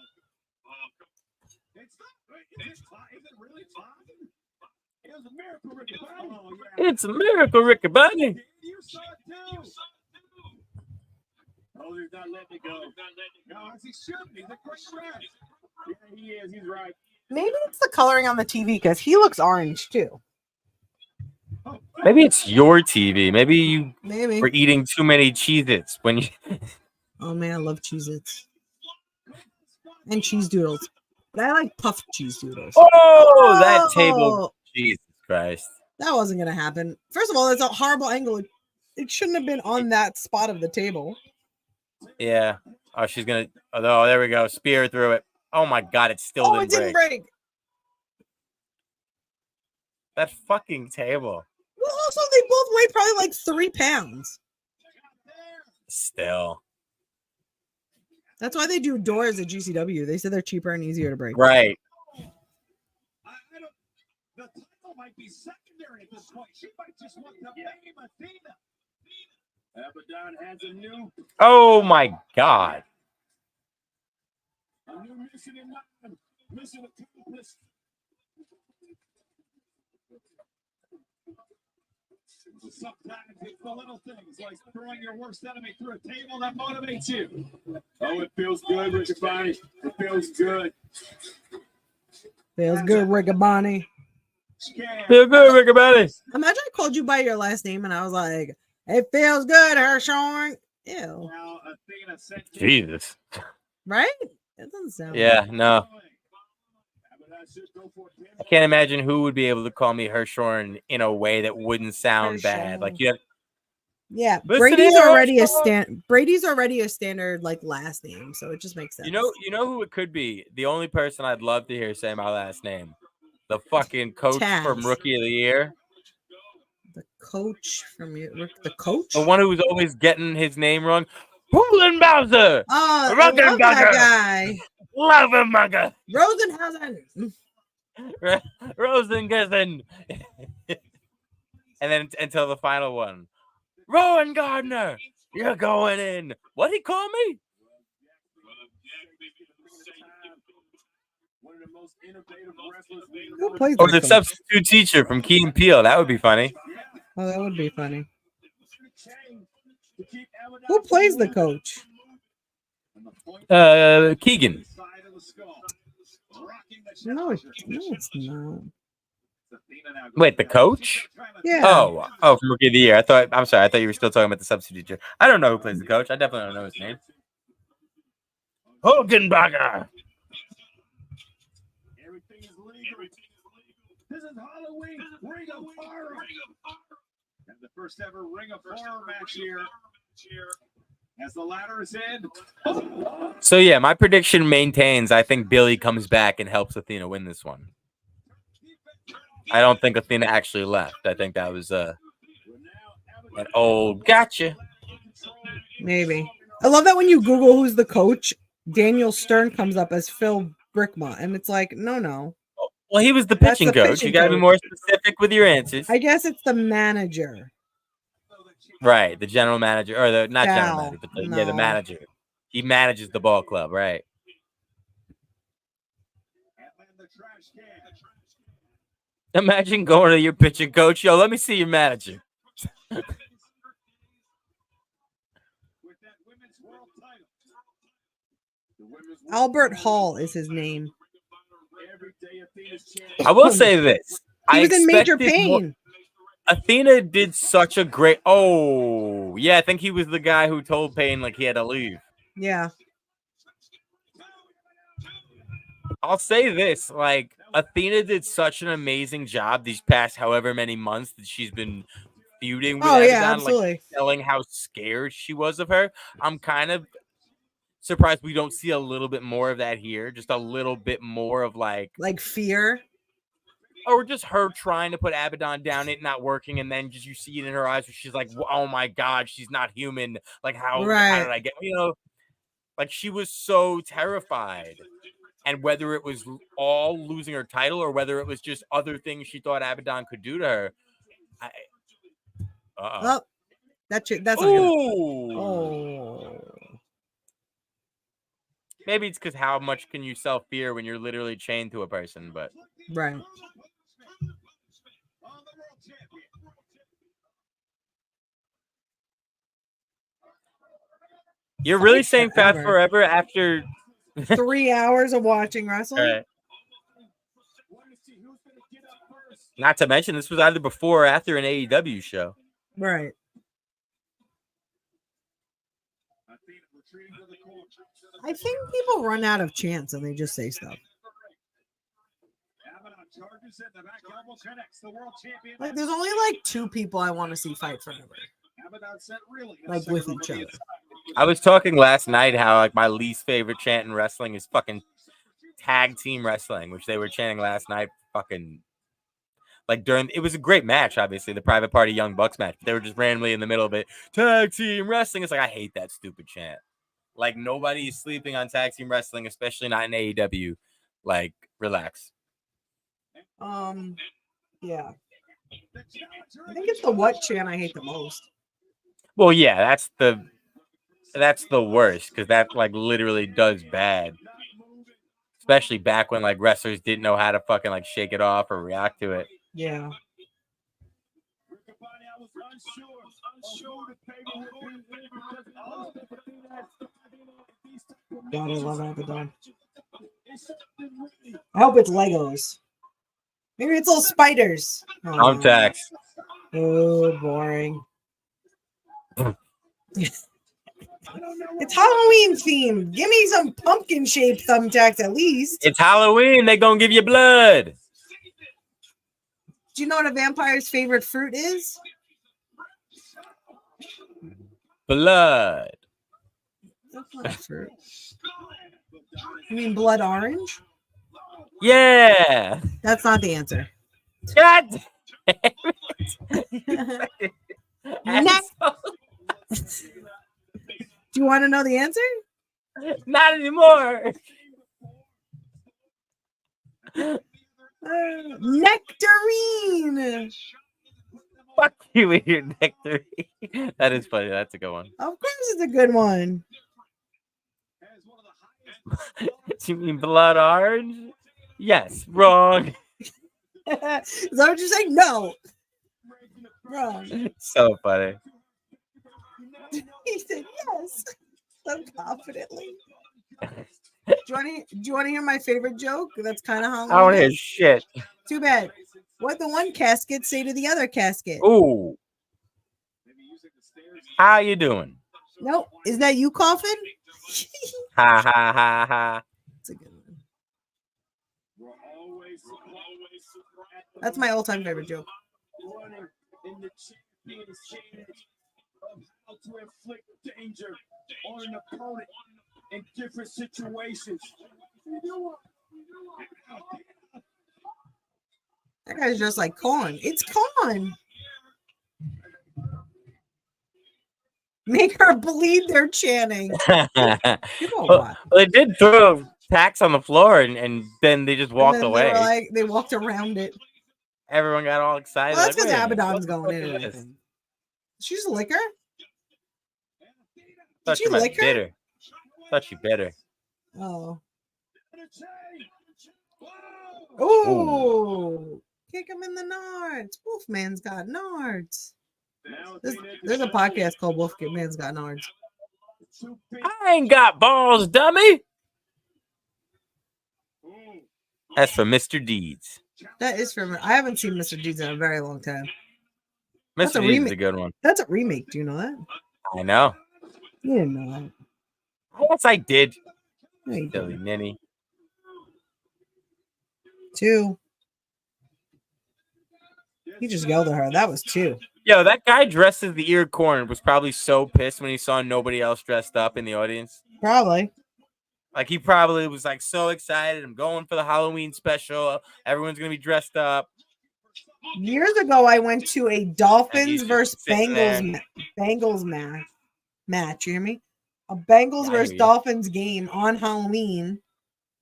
It's a miracle, Ricky Bunny. Oh, he's not letting it go. No, as he should. He's a great ref. Yeah, he is. He's right. Maybe it's the coloring on the TV because he looks orange too. Maybe it's your TV. Maybe you were eating too many Cheez-Its when you. Oh man, I love Cheez-Its and cheese doodles, but I like puffed cheese doodles. Oh, that table! Jesus Christ! That wasn't gonna happen. First of all, it's a horrible angle. It shouldn't have been on that spot of the table. Yeah. Oh, she's gonna. Oh, there we go. Spear through it. Oh my God! It still didn't break. That fucking table. Well, also they both weigh probably like 3 pounds. Still. That's why they do doors at GCW. They said they're cheaper and easier to break. Right. The title might be secondary at this point. She might just want to name Athena. Abadon has a new. Oh my God. A new mission in mind. Mission accomplished. Sometimes it's the little things like throwing your worst enemy through a table that motivates you. Oh, it feels good, Riccaboni. It feels good. Feels good, Riccaboni. Feel good, Riccaboni. Imagine I called you by your last name and I was like, it feels good, Hershorn. Ew. Jesus. Right? That doesn't sound Yeah, no. I can't imagine who would be able to call me Hershorn in a way that wouldn't sound bad. Like you have. Yeah, Brady's already a standard like last name, so it just makes sense. You know who it could be? The only person I'd love to hear say my last name. The fucking coach from Rookie of the Year. The coach from the coach? The one who was always getting his name wrong. Hulenbauser! Oh, I love that guy. Love him, mugger. Rosenhausen. Rosenhausen. And then until the final one. Rowan Gardner, you're going in. What'd he call me? Who plays or the substitute teacher from Key and Peele. That would be funny. Oh, that would be funny. Who plays the coach? Keegan. No, it's not. Wait, the coach? Yeah. Oh, from Rookie of the Year. I'm sorry. I thought you were still talking about the substitute teacher. I don't know who plays the coach. I definitely don't know his name. Hogenbacher. Everything is legal. This is Halloween Ring of Horror. And the first ever Ring of Horror match here. As the ladder is in. So yeah, my prediction maintains. I think Billy comes back and helps Athena win this one. I don't think Athena actually left. I think that was an old gotcha. Maybe. I love that when you Google who's the coach, Daniel Stern comes up as Phil Brickma, and it's like, no. Well, he was the That's pitching the coach. pitching You got to be coach. more specific with your answers. I guess it's the manager. Right, the general manager, or the not Cal. general manager, but the manager. He manages the ball club, right? Imagine going to your pitching coach. Yo, let me see your manager. Albert Hall is his name. I will say this. He was in Major Pain. Athena did such a great. Oh, yeah. I think he was the guy who told Payne like he had to leave. Yeah. I'll say this. Like, Athena did such an amazing job these past however many months that she's been feuding with Abadon, absolutely. like telling how scared she was of her. I'm kind of surprised we don't see a little bit more of that here. Just a little bit more of like fear. Or just her trying to put Abadon down, it not working, and then just you see it in her eyes where she's like, oh my God, she's not human. Like, how did I get, like she was so terrified. And whether it was all losing her title or whether it was just other things she thought Abadon could do to her. Oh, that's not good. Oh. Maybe it's because how much can you self-fear when you're literally chained to a person, but. Right. You're really saying Fat Forever after 3 hours of watching wrestling? Right. Not to mention, this was either before or after an AEW show. Right. I think people run out of chants and they just say stuff. Like, there's only like 2 people I want to see fight forever. Like with each other. I was talking last night how like my least favorite chant in wrestling is fucking tag team wrestling, which they were chanting last night. Fucking like it was a great match, obviously the Private Party Young Bucks match. But they were just randomly in the middle of it. Tag team wrestling. It's like I hate that stupid chant. Like nobody is sleeping on tag team wrestling, especially not in AEW. Like relax. Yeah. I think it's the what chant I hate the most. Well, yeah, that's the worst because that like literally does bad. Especially back when like wrestlers didn't know how to fucking like shake it off or react to it. Yeah. God, I love Abadon. I hope it's Legos. Maybe it's all spiders. Thumbtacks. Oh, boring. It's Halloween themed. Give me some pumpkin shaped thumbtacks at least. It's Halloween. They gonna give you blood. Do you know what a vampire's favorite fruit is? Blood. That's not a fruit. You mean blood orange? Yeah. That's not the answer. God Next. Do you want to know the answer? Not anymore. Nectarine. Fuck you with your nectarine. That is funny. That's a good one. Of course, it's a good one. Do you mean blood orange? Yes. Wrong. Is that what you're saying? No. Wrong. So funny. He said yes. So confidently. Do you want to hear my favorite joke? That's kind of how I don't hear shit. Too bad. What the one casket say to the other casket? Ooh. How you doing? Nope. Is that you coughing? Ha ha ha ha. That's a good one. That's my all-time favorite joke. How to inflict danger on an opponent in different situations. That guy's just like corn. It's corn. Make her bleed. They're chanting. Well, they did throw tacks on the floor, and then they just walked away. They walked around it. Everyone got all excited. Well, that's like, because Abadon's going in. And everything. She's a liquor. Did she lick her? Bitter. Thought she bitter. Oh. Ooh. Kick him in the nards. Wolfman's got nards. There's a podcast called Wolfman's Got Nards. I ain't got balls, dummy. That's for Mr. Deeds. That is from. I haven't seen Mr. Deeds in a very long time. Mr. Deeds is a good one. That's a remake. Do you know that? I know. You didn't know that. Yes, I did. No, Silly ninny. 2. He just yelled at her. That was 2. Yo, that guy dressed as the ear corn was probably so pissed when he saw nobody else dressed up in the audience. Probably. Like, he probably was like so excited. I'm going for the Halloween special. Everyone's gonna be dressed up. Years ago, I went to a Dolphins versus Bengals match. You hear me? A Bengals versus Dolphins game on Halloween,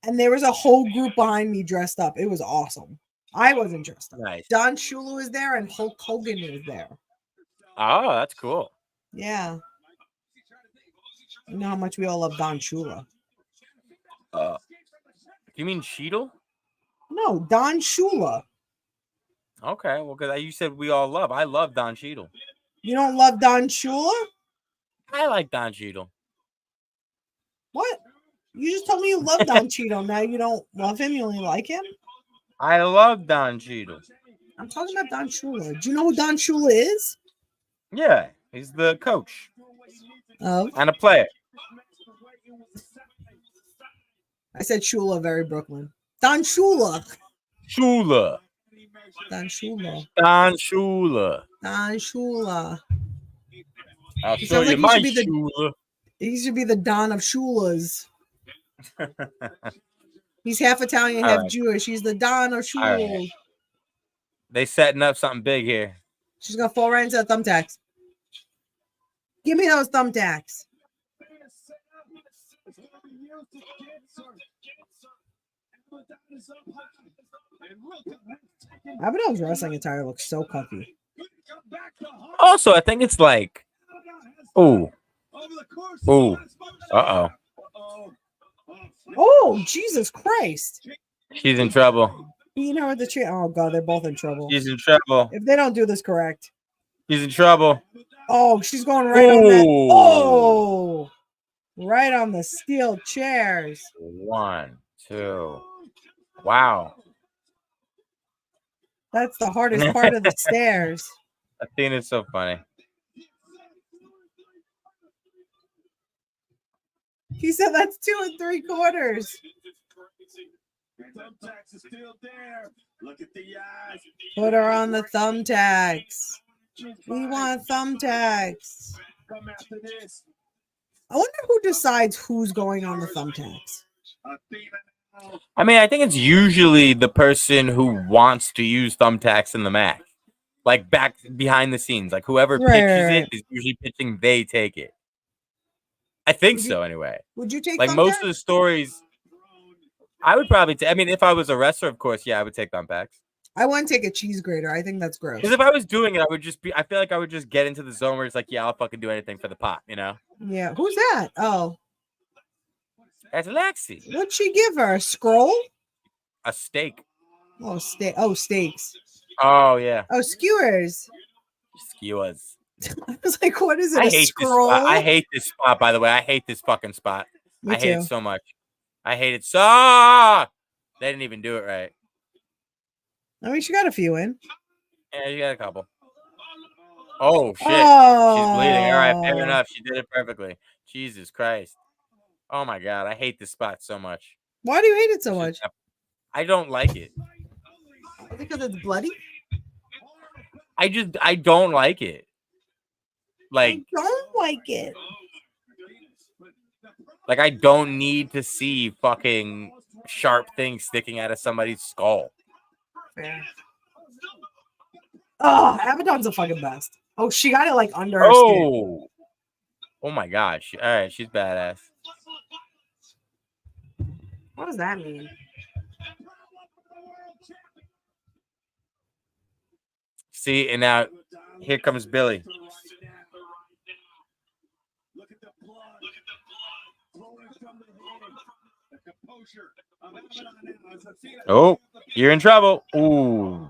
and there was a whole group behind me dressed up. It was awesome. I wasn't dressed up. Nice. Don Shula was there, and Hulk Hogan was there. Oh, that's cool. Yeah. You know how much we all love Don Shula. You mean Cheadle? No, Don Shula. Okay, well, because you said we all love. I love Don Cheadle. You don't love Don Shula? I like Don Cheadle. What? You just told me you love Don Cheadle. Now you don't love him. You only like him. I love Don Cheadle. I'm talking about Don Shula. Do you know who Don Shula is? Yeah, he's the coach Oh. and a player. I said Shula, very Brooklyn. Don Shula. Shula. Don Shula. Don Shula. Don Shula. I'll show you my Shula. He should be the Don of Shulas. He's half Italian, half Jewish. He's the Don of Shulas. Right. They setting up something big here. She's gonna fall right into the thumbtacks. Give me those thumbtacks. Abadon's wrestling attire looks so cucky. Also, I think it's like, oh, uh-oh. Oh, Jesus Christ. She's in trouble. You know what the tree? Oh, God, they're both in trouble. She's in trouble. If they don't do this correct. She's in trouble. Oh, she's going right on that. Oh, right on the steel chairs. 1, 2. Wow. That's the hardest part of the stairs. Athena's so funny. He said that's 2 3/4. Thumbtacks is still there. Look at the eyes. Put her on the thumbtacks. We want thumbtacks. Come after this. I wonder who decides who's going on the thumbtacks. I mean, I think it's usually the person who wants to use thumbtacks in the match. Like back behind the scenes. Like whoever pitches it is usually pitching, they take it. I think so anyway. Would you take like thumbtacks? Most of the stories? I would probably take. I mean, if I was a wrestler, of course, yeah, I would take thumbtacks. I wouldn't take a cheese grater. I think that's gross. Because if I was doing it, I would just be. I feel like I would just get into the zone where it's like, yeah, I'll fucking do anything for the pot, you know? Yeah. Who's that? Oh, that's Lexi. What'd she give her? A scroll? A steak. Oh, steak. Oh, steaks. Oh yeah. Oh, skewers. Skewers. I was like, what is it? I hate scroll? This spot. I hate this spot. By the way, I hate this fucking spot. Me I hate too. it so much. I hate it so. They didn't even do it right. I mean, she got a few in. Yeah, you got a couple. Oh, shit. She's bleeding. All right, fair enough. She did it perfectly. Jesus Christ. Oh, my God. I hate this spot so much. Why do you hate it so much? I don't like it. Because it's bloody? I don't like it. Like, I don't like it. Like, I don't need to see fucking sharp things sticking out of somebody's skull. Fair. Oh, Abadon's the fucking best. Oh, she got it like under her skin. Oh my God. All right, she's badass. What does that mean? See, and now here comes Billy. Oh, you're in trouble. Ooh.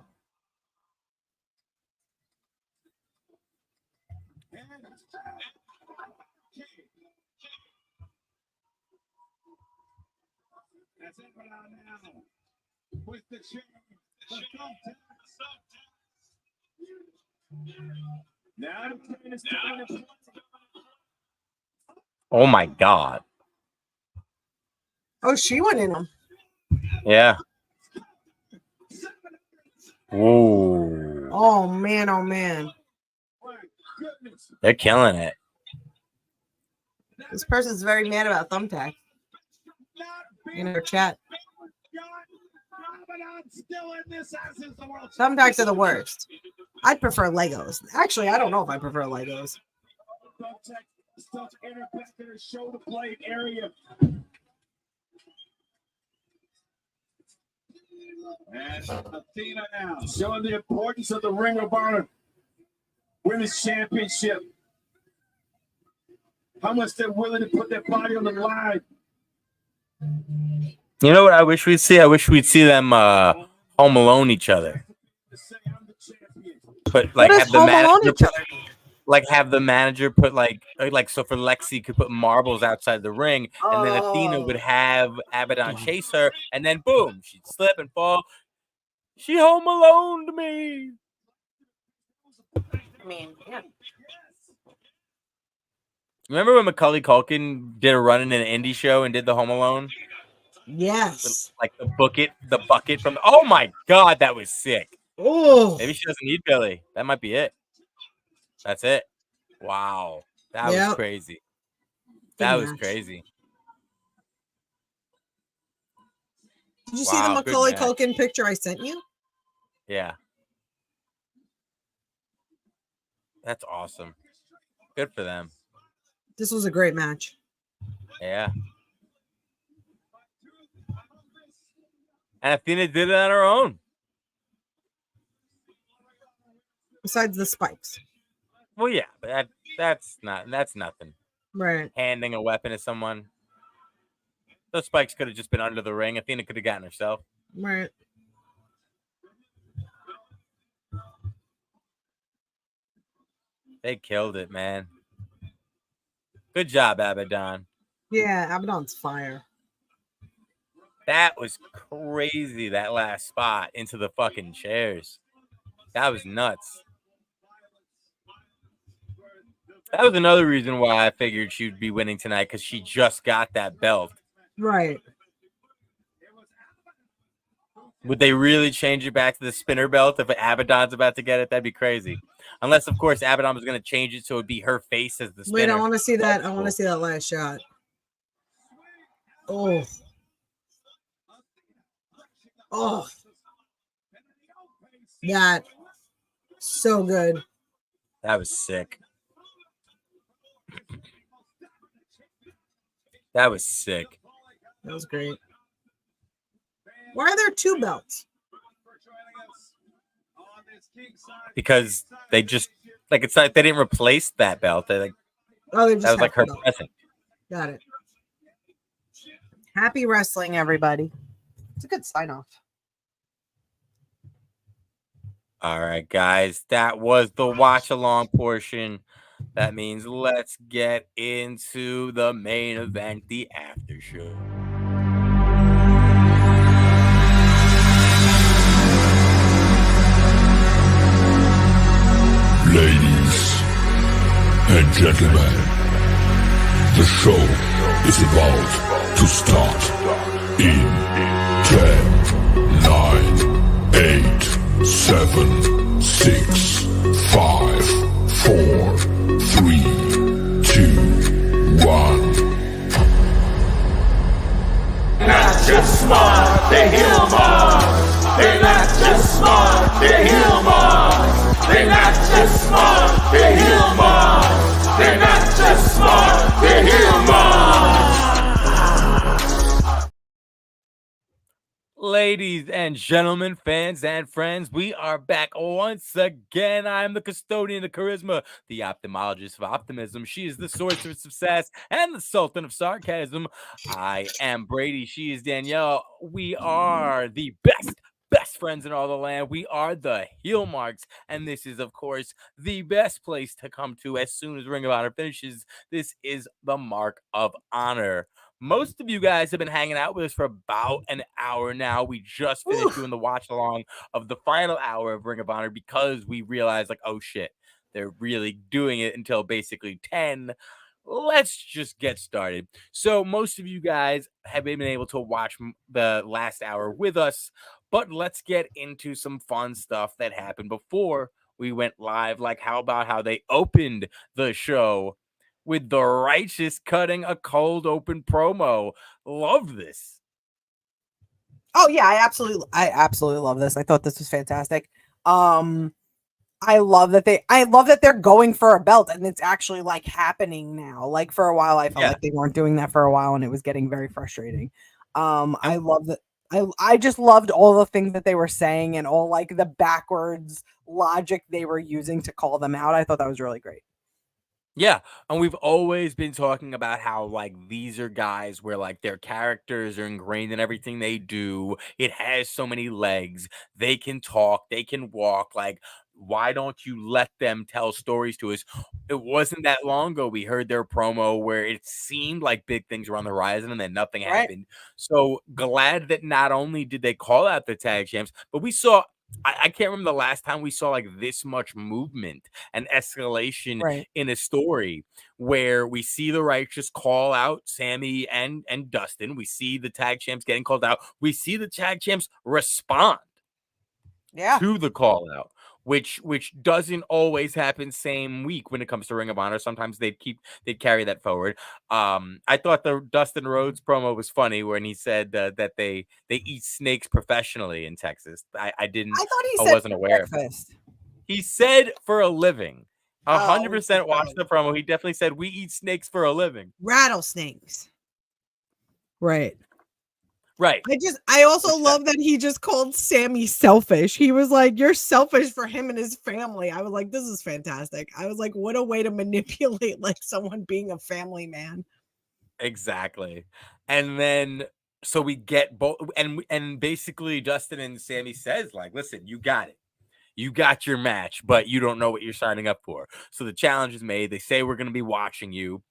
Oh my God. Oh, she went in them. Yeah. Whoa. Oh man, oh man. They're killing it. This person's very mad about Thumbtack. In her chat. Thumbtacks are the worst. I'd prefer Legos. Actually, I don't know if I prefer Legos. And Athena now showing the importance of the Ring of Honor Women's Championship. How much they're willing to put their body on the line. You know what I wish we'd see? I wish we'd see them home alone each other. But like have the manager have the manager put like so for Lexi could put marbles outside the ring, and then Athena would have Abadon chase her, and then boom, she'd slip and fall. She home alone to me. I mean, yeah. Remember when Macaulay Culkin did a run in an indie show and did the Home Alone? Yes. Like the bucket from. Oh my God, that was sick. Oh. Maybe she doesn't need Billy. That might be it. That's it. Wow, that was crazy. That was crazy. Did you see the Macaulay Culkin picture I sent you? Yeah. That's awesome. Good for them. This was a great match. Yeah. And Athena did it on her own. Besides the spikes. Well, yeah, but that's nothing. Right. Handing a weapon to someone. Those spikes could have just been under the ring. Athena could have gotten herself. Right. They killed it, man. Good job, Abadon. Yeah, Abadon's fire. That was crazy, that last spot into the fucking chairs. That was nuts. That was another reason why I figured she'd be winning tonight, because she just got that belt. Right. Would they really change it back to the spinner belt if Abadon's about to get it? That'd be crazy. Unless, of course, Abadon was going to change it so it'd be her face as the spinner. Wait, I want to see that. I want to see that last shot. Oh. Oh. That. So good. That was sick. That was sick. That was great. Why are there two belts? Because they just it's like they didn't replace that belt. They they just that was like her belt. present. Got it. Happy wrestling, everybody. It's a good sign off. All right, guys, that was the watch along portion. That means let's get into the main event, the after show. Ladies and gentlemen, the show is about to start in 10, 9, 8, 7, 6, 5, 4, 3, 2, 1. Not just smart, they heal more. They're not just smart, they heal more. They're not just smart, they heal more. They're not just smart, they heal more. Ladies and gentlemen, fans and friends, we are back once again. I am the custodian of charisma, the ophthalmologist of optimism. She is the sorceress of sass and the sultan of sarcasm. I am Brady. She is Danielle. We are the best friends in all the land. We are the heel marks, and this is, of course, the best place to come to as soon as Ring of Honor finishes. This is the Mark of Honor. Most of you guys have been hanging out with us for about an hour now. We just finished doing the watch along of the final hour of Ring of Honor because we realized, like, oh shit, they're really doing it until basically 10. Let's just get started. So most of you guys have been able to watch the last hour with us, but let's get into some fun stuff that happened before we went live. Like, how about how they opened the show with the Righteous cutting a cold open promo? Love this. Oh yeah, I absolutely love this. I thought this was fantastic. I love that they're going for a belt and it's actually like happening now. Like for a while I felt like they weren't doing that for a while and it was getting very frustrating. I love that. I just loved all the things that they were saying and all like the backwards logic they were using to call them out. I thought that was really great. Yeah, and we've always been talking about how, like, these are guys where, like, their characters are ingrained in everything they do. It has so many legs. They can talk. They can walk. Like, why don't you let them tell stories to us? It wasn't that long ago we heard their promo where it seemed like big things were on the horizon and then nothing happened. So glad that not only did they call out the tag champs, but we saw... I can't remember the last time we saw like this much movement and escalation in a story where we see the Righteous call out Sammy and Dustin. We see the tag champs getting called out. We see the tag champs respond to the call out, which doesn't always happen same week when it comes to Ring of Honor. Sometimes they'd carry that forward. I thought the Dustin Rhodes promo was funny when he said that they eat snakes professionally in Texas. I wasn't aware of it. He said for a living. 100% watched the promo. He definitely said we eat snakes for a living. Rattlesnakes. Right. Right. I also love that he just called Sammy selfish. He was like, you're selfish for him and his family. I was like, this is fantastic. I was like, what a way to manipulate like someone being a family man. Exactly. And then so we get both and basically Dustin and Sammy says, like, listen, you got it. You got your match, but you don't know what you're signing up for. So the challenge is made. They say we're going to be watching you.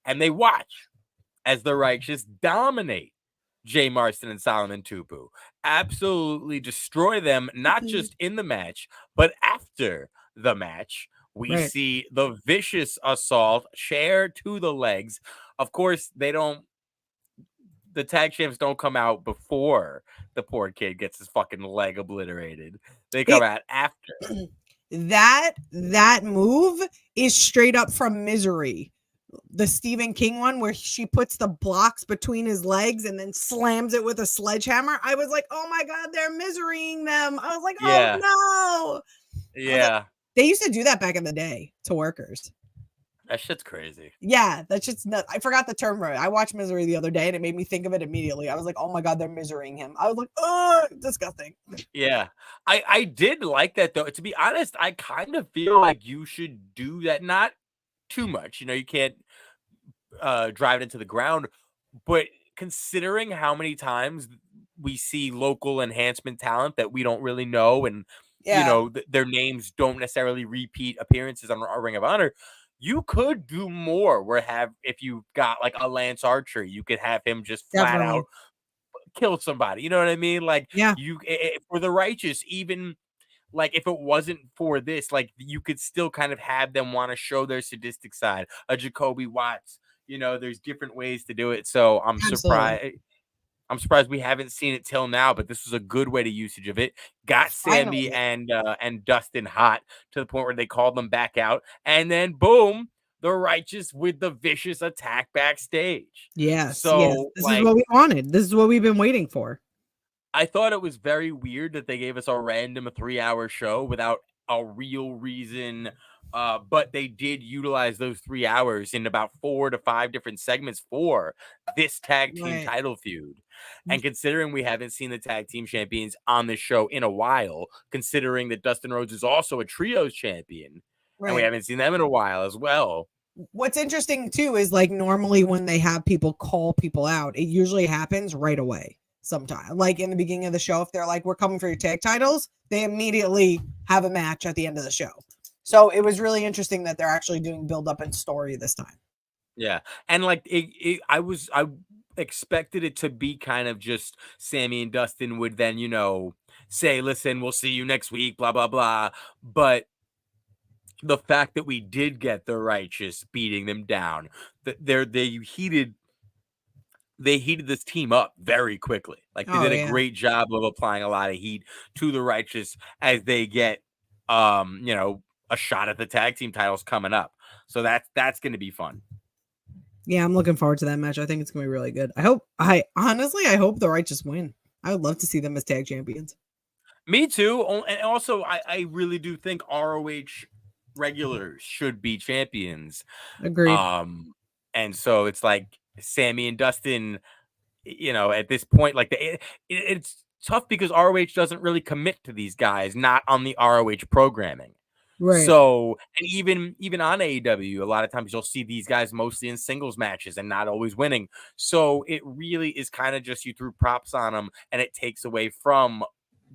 And they watch as the Righteous dominate Jay Marston and Solomon Tupu, absolutely destroy them, not just in the match, but after the match. We see the vicious assault, chair to the legs. Of course, the tag champs don't come out before the poor kid gets his fucking leg obliterated. They come out after. That move is straight up from Misery. The Stephen King one where she puts the blocks between his legs and then slams it with a sledgehammer. I was like, oh my God, they're miserying them. I was like, oh no. Yeah. Like, they used to do that back in the day to workers. That shit's crazy. Yeah, that shit's nuts. I forgot the term for it. I watched Misery the other day and it made me think of it immediately. I was like, oh my God, they're miserying him. I was like, oh, disgusting. Yeah. I did like that though. To be honest, I kind of feel like you should do that. Not too much. You know, you can't drive it into the ground. But considering how many times we see local enhancement talent that we don't really know and, you know, their names don't necessarily repeat appearances on our Ring of Honor, you could do more if you got like a Lance Archer, you could have him just flat out kill somebody. You know what I mean? Like, for the Righteous, even like if it wasn't for this, like you could still kind of have them want to show their sadistic side. A Jacoby Watts, there's different ways to do it. So I'm surprised. I'm surprised we haven't seen it till now, but this was a good way to usage of it. Got Sammy and Dustin hot to the point where they called them back out, and then boom, the Righteous with the vicious attack backstage. Yes. So This is what we wanted. This is what we've been waiting for. I thought it was very weird that they gave us a random 3-hour show without a real reason. But they did utilize those 3 hours in about 4 to 5 different segments for this tag team title feud. And considering we haven't seen the tag team champions on the show in a while, considering that Dustin Rhodes is also a trios champion, and we haven't seen them in a while as well. What's interesting too is like normally when they have people call people out, it usually happens right away. Sometime, like in the beginning of the show, if they're like, we're coming for your tag titles, they immediately have a match at the end of the show. So it was really interesting that they're actually doing build up and story this time. Yeah. And like I expected it to be kind of just Sammy and Dustin would then, say, listen, we'll see you next week, blah, blah, blah. But the fact that we did get the Righteous beating them down, they heated this team up very quickly. Like they did a great job of applying a lot of heat to the Righteous as they get, a shot at the tag team titles coming up. So that's going to be fun. Yeah, I'm looking forward to that match. I think it's going to be really good. I hope the Righteous win. I would love to see them as tag champions. Me too. And also, I really do think ROH regulars should be champions. Agreed. And so it's like Sammy and Dustin, at this point, like it's tough because ROH doesn't really commit to these guys, not on the ROH programming. Right. So, and even on AEW, a lot of times you'll see these guys mostly in singles matches and not always winning. So it really is kind of just you threw props on them and it takes away from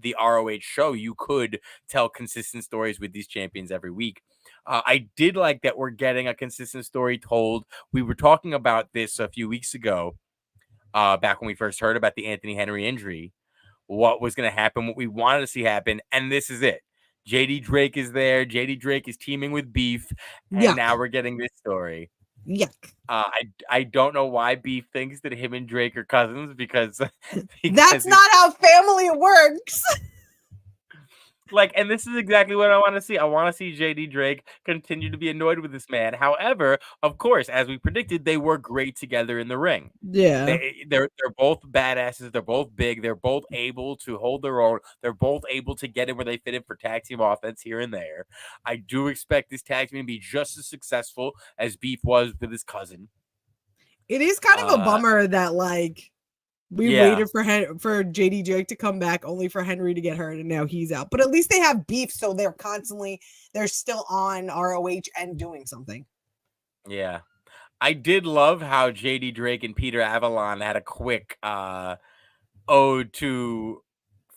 the ROH show. You could tell consistent stories with these champions every week. I did like that we're getting a consistent story told. We were talking about this a few weeks ago, back when we first heard about the Anthony Henry injury, what was going to happen, what we wanted to see happen, and this is it. JD Drake is there. JD Drake is teaming with Beef, and now we're getting this story. Yuck. I don't know why Beef thinks that him and Drake are cousins because that's not how family works. And this is exactly what I want to see. I want to see JD Drake continue to be annoyed with this man. However, of course, as we predicted, they were great together in the ring. Yeah. They're both badasses. They're both big. They're both able to hold their own. They're both able to get in where they fit in for tag team offense here and there. I do expect this tag team to be just as successful as Beef was with his cousin. It is kind of a bummer that we waited for JD Drake to come back only for Henry to get hurt, and now he's out. But at least they have Beef, so they're still on ROH and doing something. Yeah. I did love how JD Drake and Peter Avalon had a quick ode to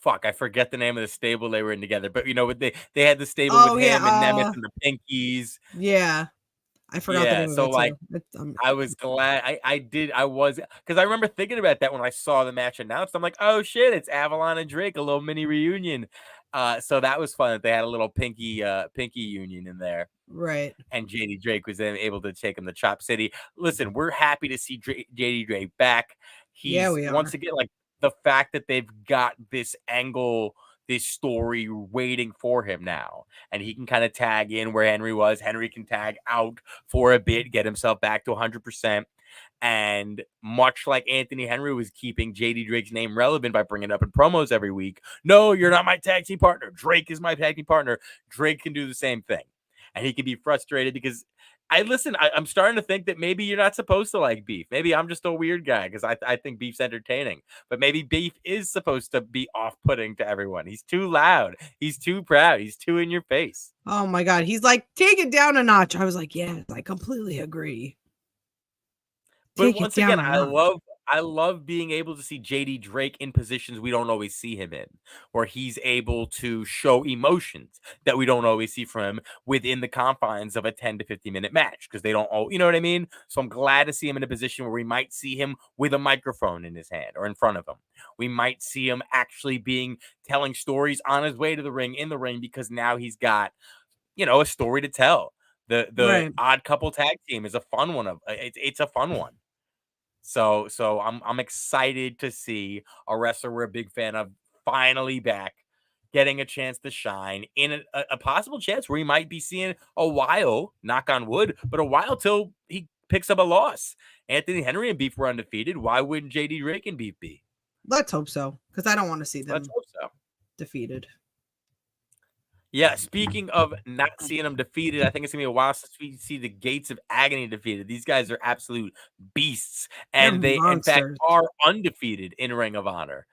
I forget the name of the stable they were in together, but they had the stable with him and Nemeth and the Pinkies. Yeah. I forgot the name of it too. I was glad because I remember thinking about that when I saw the match announced. I'm like, oh shit, it's Avalon and Drake, a little mini reunion. So that was fun that they had a little pinky union in there. Right. And JD Drake was then able to take him to Chop City. Listen, we're happy to see JD Drake back. We are. Once again, the fact that they've got this angle, this story waiting for him now, and he can kind of tag in where Henry was. Henry can tag out for a bit, get himself back to 100%. And much like Anthony Henry was keeping JD Drake's name relevant by bringing it up in promos every week. No, you're not my tag team partner. Drake is my tag team partner. Drake can do the same thing. And he can be frustrated because I'm starting to think that maybe you're not supposed to like Beef. Maybe I'm just a weird guy because I think Beef's entertaining. But maybe Beef is supposed to be off-putting to everyone. He's too loud. He's too proud. He's too in your face. Oh my God. He's like, take it down a notch. I was like, yeah, I completely agree. But once again, I I love being able to see JD Drake in positions we don't always see him in, where he's able to show emotions that we don't always see from him within the confines of a 10 to 50-minute match, because they don't you know what I mean? So I'm glad to see him in a position where we might see him with a microphone in his hand or in front of him. We might see him actually telling stories on his way to the ring, in the ring, because now he's got, a story to tell. The Odd Couple tag team is a fun one. It's a fun one. So I'm excited to see a wrestler we're a big fan of finally back, getting a chance to shine in a possible chance where he might be seeing a while, knock on wood, but a while till he picks up a loss. Anthony Henry and Beef were undefeated. Why wouldn't JD Drake and Beef be? Let's hope so, because I don't want to see them defeated. Yeah, speaking of not seeing them defeated, I think it's going to be a while since we see the Gates of Agony defeated. These guys are absolute beasts, and they, in fact, are undefeated in Ring of Honor.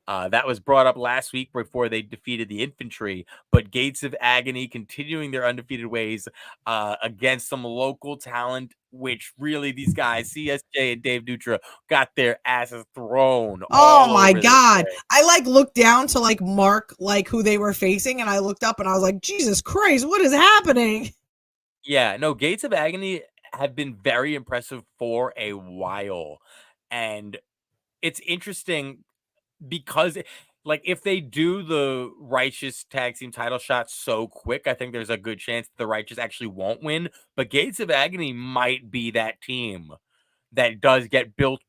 That was brought up last week before they defeated the Infantry, but Gates of Agony continuing their undefeated ways against some local talent, which really these guys, CSJ and Dave Dutra, got their asses thrown. Oh my God. I looked down to mark who they were facing, and I looked up and I was like, Jesus Christ, what is happening? Yeah, no, Gates of Agony have been very impressive for a while, and it's interesting because if they do the Righteous tag team title shot so quick, I think there's a good chance the Righteous actually won't win. But Gates of Agony might be that team that does get built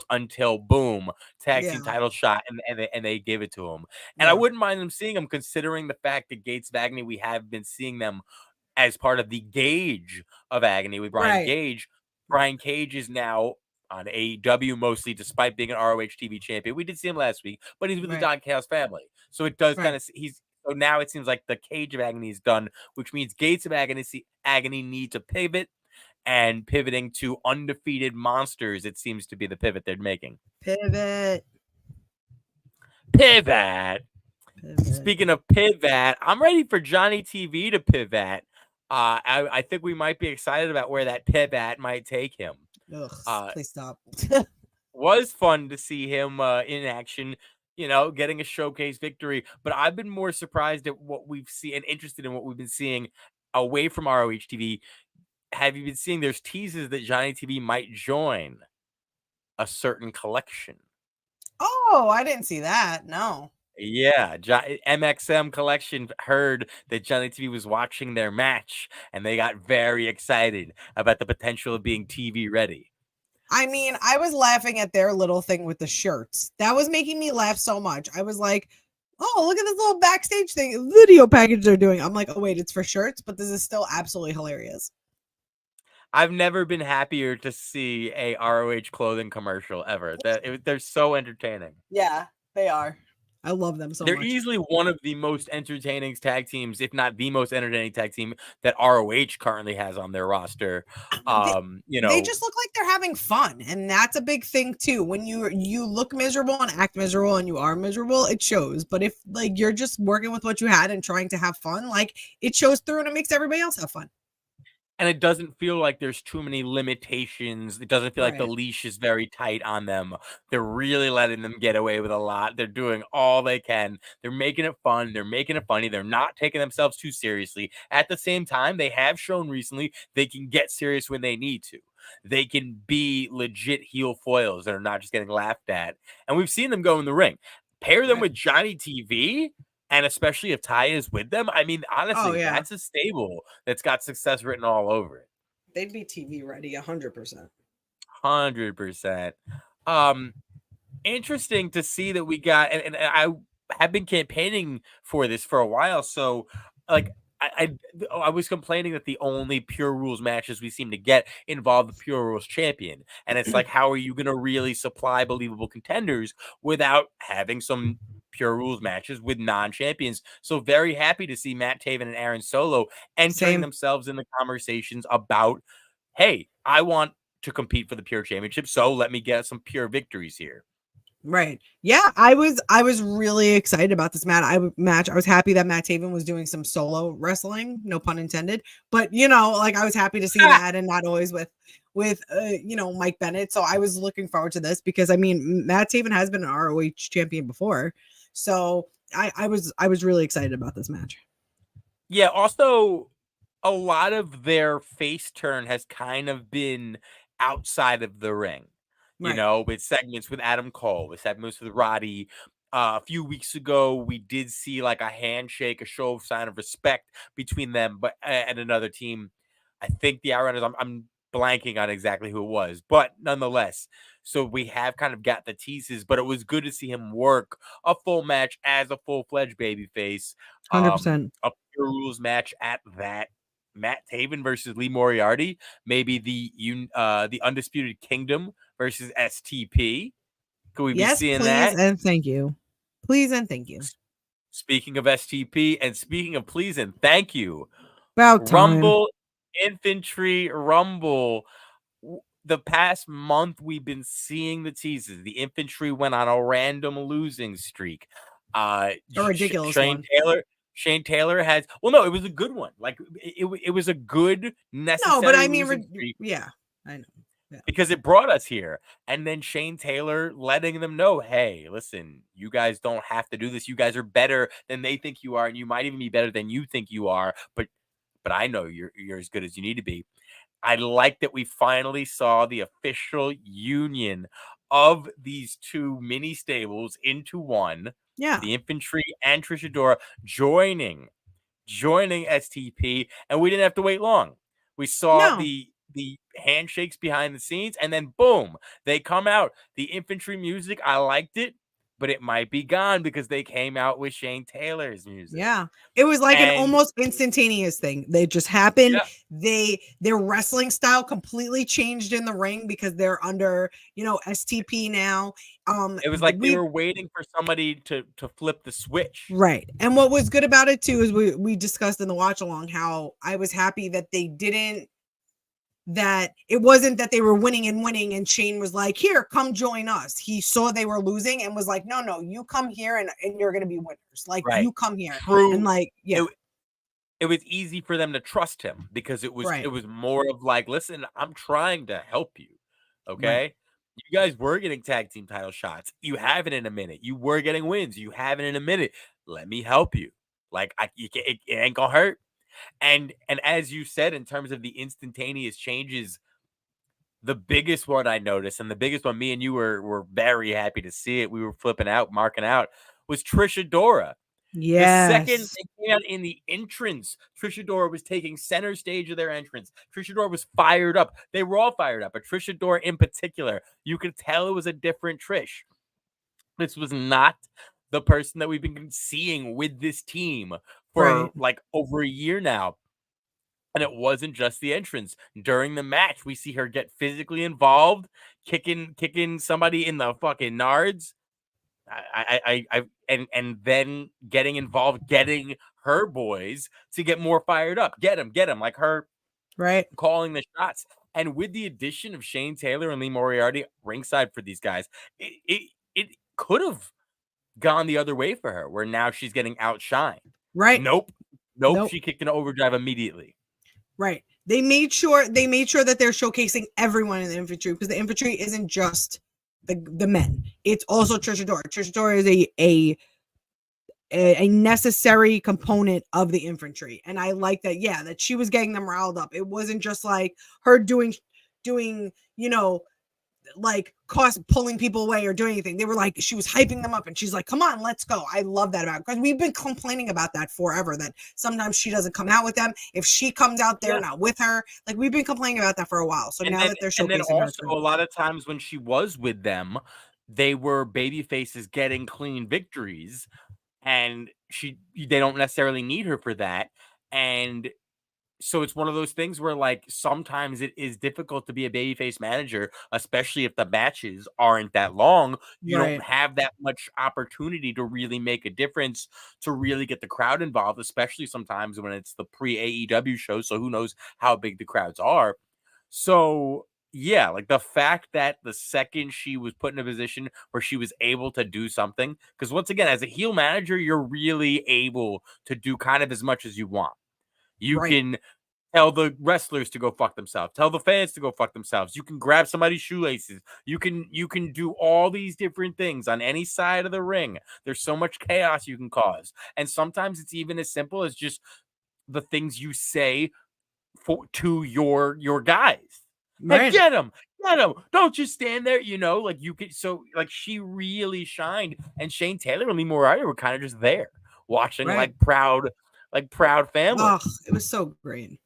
until boom, tag team title shot, and they give it to them. And I wouldn't mind them seeing them, considering the fact that Gates of Agony, we have been seeing them as part of the Gauge of Agony with Brian Cage. Brian Cage is now on AEW mostly, despite being an ROH TV champion. We did see him last week, but he's with the Don Chaos family. So it does kind of, so now it seems like the Cage of Agony is done, which means Gates of Agony need to pivot, and pivoting to undefeated monsters, it seems to be the pivot they're making. Pivot. Speaking of pivot, I'm ready for Johnny TV to pivot. I think we might be excited about where that pivot might take him. Ugh, please stop. Was fun to see him in action, getting a showcase victory. But I've been more surprised at what we've seen and interested in what we've been seeing away from ROH TV. Have you been seeing there's teases that Johnny TV might join a certain collection? Oh, I didn't see that. No. Yeah, MXM collection heard that Johnny TV was watching their match, and they got very excited about the potential of being TV ready. I mean, I was laughing at their little thing with the shirts. That was making me laugh so much. I was like, oh, look at this little backstage thing, video package they're doing. I'm like, oh, wait, it's for shirts, but this is still absolutely hilarious. I've never been happier to see a ROH clothing commercial ever. They're so entertaining. Yeah, they are. I love them so much. They're easily one of the most entertaining tag teams, if not the most entertaining tag team that ROH currently has on their roster. They just look like they're having fun, and that's a big thing too. When you look miserable and act miserable and you are miserable, it shows. But if you're just working with what you had and trying to have fun, it shows through and it makes everybody else have fun. And it doesn't feel like there's too many limitations. It doesn't feel like the leash is very tight on them. They're really letting them get away with a lot. They're doing all they can. They're making it fun. They're making it funny. They're not taking themselves too seriously. At the same time, they have shown recently they can get serious when they need to. They can be legit heel foils that are not just getting laughed at. And we've seen them go in the ring. Pair them with Johnny TV, and especially if Ty is with them, I mean, honestly, that's a stable that's got success written all over it. They'd be TV ready, 100%. 100%. Interesting to see that we got, and I have been campaigning for this for a while. So, I was complaining that the only Pure Rules matches we seem to get involve the Pure Rules champion. And it's like, how are you going to really supply believable contenders without having some Pure Rules matches with non-champions? So very happy to see Matt Taven and Aaron Solo entering themselves in the conversations about, hey, I want to compete for the Pure Championship, so let me get some Pure victories here. Right. Yeah, I was really excited about this match. I was happy that Matt Taven was doing some solo wrestling, no pun intended. But I was happy to see that, and not always with with Mike Bennett. So I was looking forward to this because I mean Matt Taven has been an ROH champion before. So I was really excited about this match. Yeah, also a lot of their face turn has kind of been outside of the ring. Right. With segments with Adam Cole, with segments with Roddy. A few weeks ago, we did see like a handshake, a show of sign of respect between them, but and another team. I think the Outrunners. I'm blanking on exactly who it was, but nonetheless, so we have kind of got the teases. But it was good to see him work a full match as a full-fledged babyface. 100%. A pure rules match at that. Matt Taven versus Lee Moriarty, maybe the Undisputed Kingdom versus STP. Could we be seeing please that? And thank you. Please and thank you. Speaking of STP and speaking of please and thank you, About Rumble Infantry Rumble. The past month we've been seeing the teases. The Infantry went on a random losing streak. A ridiculous one. Shane Taylor has. Well, no, it was a good one. Like it was a good necessary. No, but I mean, streak. Yeah, I know. Yeah. Because it brought us here. And then Shane Taylor letting them know, hey, listen, you guys don't have to do this. You guys are better than they think you are, and you might even be better than you think you are. But I know you're as good as you need to be. I like that we finally saw the official union of these two mini stables into one. Yeah. The Infantry and Trish Adora joining STP, and we didn't have to wait long. We saw the handshakes behind the scenes, and then boom, they come out. The Infantry music, I liked it, but it might be gone because they came out with Shane Taylor's music. Yeah, it was like an almost instantaneous thing. They just happened. Yeah. Their wrestling style completely changed in the ring because they're under, STP now. It was like we were waiting for somebody to flip the switch. Right. And what was good about it too is we discussed in the watch along how I was happy that that it wasn't that they were winning and Shane was like, here, come join us. He saw they were losing and was like, no, you come here and you're going to be winners. Like, you come here. True. And like, yeah. It was easy for them to trust him because it was more of like, listen, I'm trying to help you. Okay. Right. You guys were getting tag team title shots. You have it in a minute. You were getting wins. You have it in a minute. Let me help you. Like, it ain't gonna hurt. And as you said, in terms of the instantaneous changes, the biggest one I noticed, and the biggest one me and you were very happy to see it, we were flipping out, marking out, was Trish Adora. Yes. The second they came out in the entrance, Trish Adora was taking center stage of their entrance. Trish Adora was fired up. They were all fired up, but Trish Adora in particular, you could tell it was a different Trish. This was not the person that we've been seeing with this team for like over a year now. And it wasn't just the entrance. During the match, we see her get physically involved, kicking somebody in the fucking nards. And then getting involved, getting her boys to get more fired up. Get them, like her calling the shots. And with the addition of Shane Taylor and Lee Moriarty ringside for these guys, it could have gone the other way for her, where now she's getting outshined. Right. Nope. She kicked into overdrive immediately. Right. They made sure that they're showcasing everyone in the Infantry, because the Infantry isn't just the men. It's also Trish Adora. Trish Adora is a necessary component of the Infantry. And I like that, that she was getting them riled up. It wasn't just like her doing, like pulling people away or doing anything. They were like, she was hyping them up and she's like, come on, let's go. I love that about it, because we've been complaining about that forever, that sometimes she doesn't come out with them. If she comes out there not with her, like we've been complaining about that for a while. So that they're showcasing, and then also a lot of times when she was with them, they were baby faces getting clean victories, and they don't necessarily need her for that. And so it's one of those things where, like, sometimes it is difficult to be a babyface manager, especially if the matches aren't that long. You don't have that much opportunity to really make a difference, to really get the crowd involved, especially sometimes when it's the pre-AEW show. So who knows how big the crowds are. So, yeah, like the fact that the second she was put in a position where she was able to do something, because once again, as a heel manager, you're really able to do kind of as much as you want. You can Tell the wrestlers to go fuck themselves. Tell the fans to go fuck themselves. You can grab somebody's shoelaces. You can do all these different things on any side of the ring. There's so much chaos you can cause. And sometimes it's even as simple as just the things you say to your guys. Right. Hey, get him. Don't just stand there, like you could. So like she really shined, and Shane Taylor and Lee Moriarty were kind of just there watching like proud family. Oh, it was so great.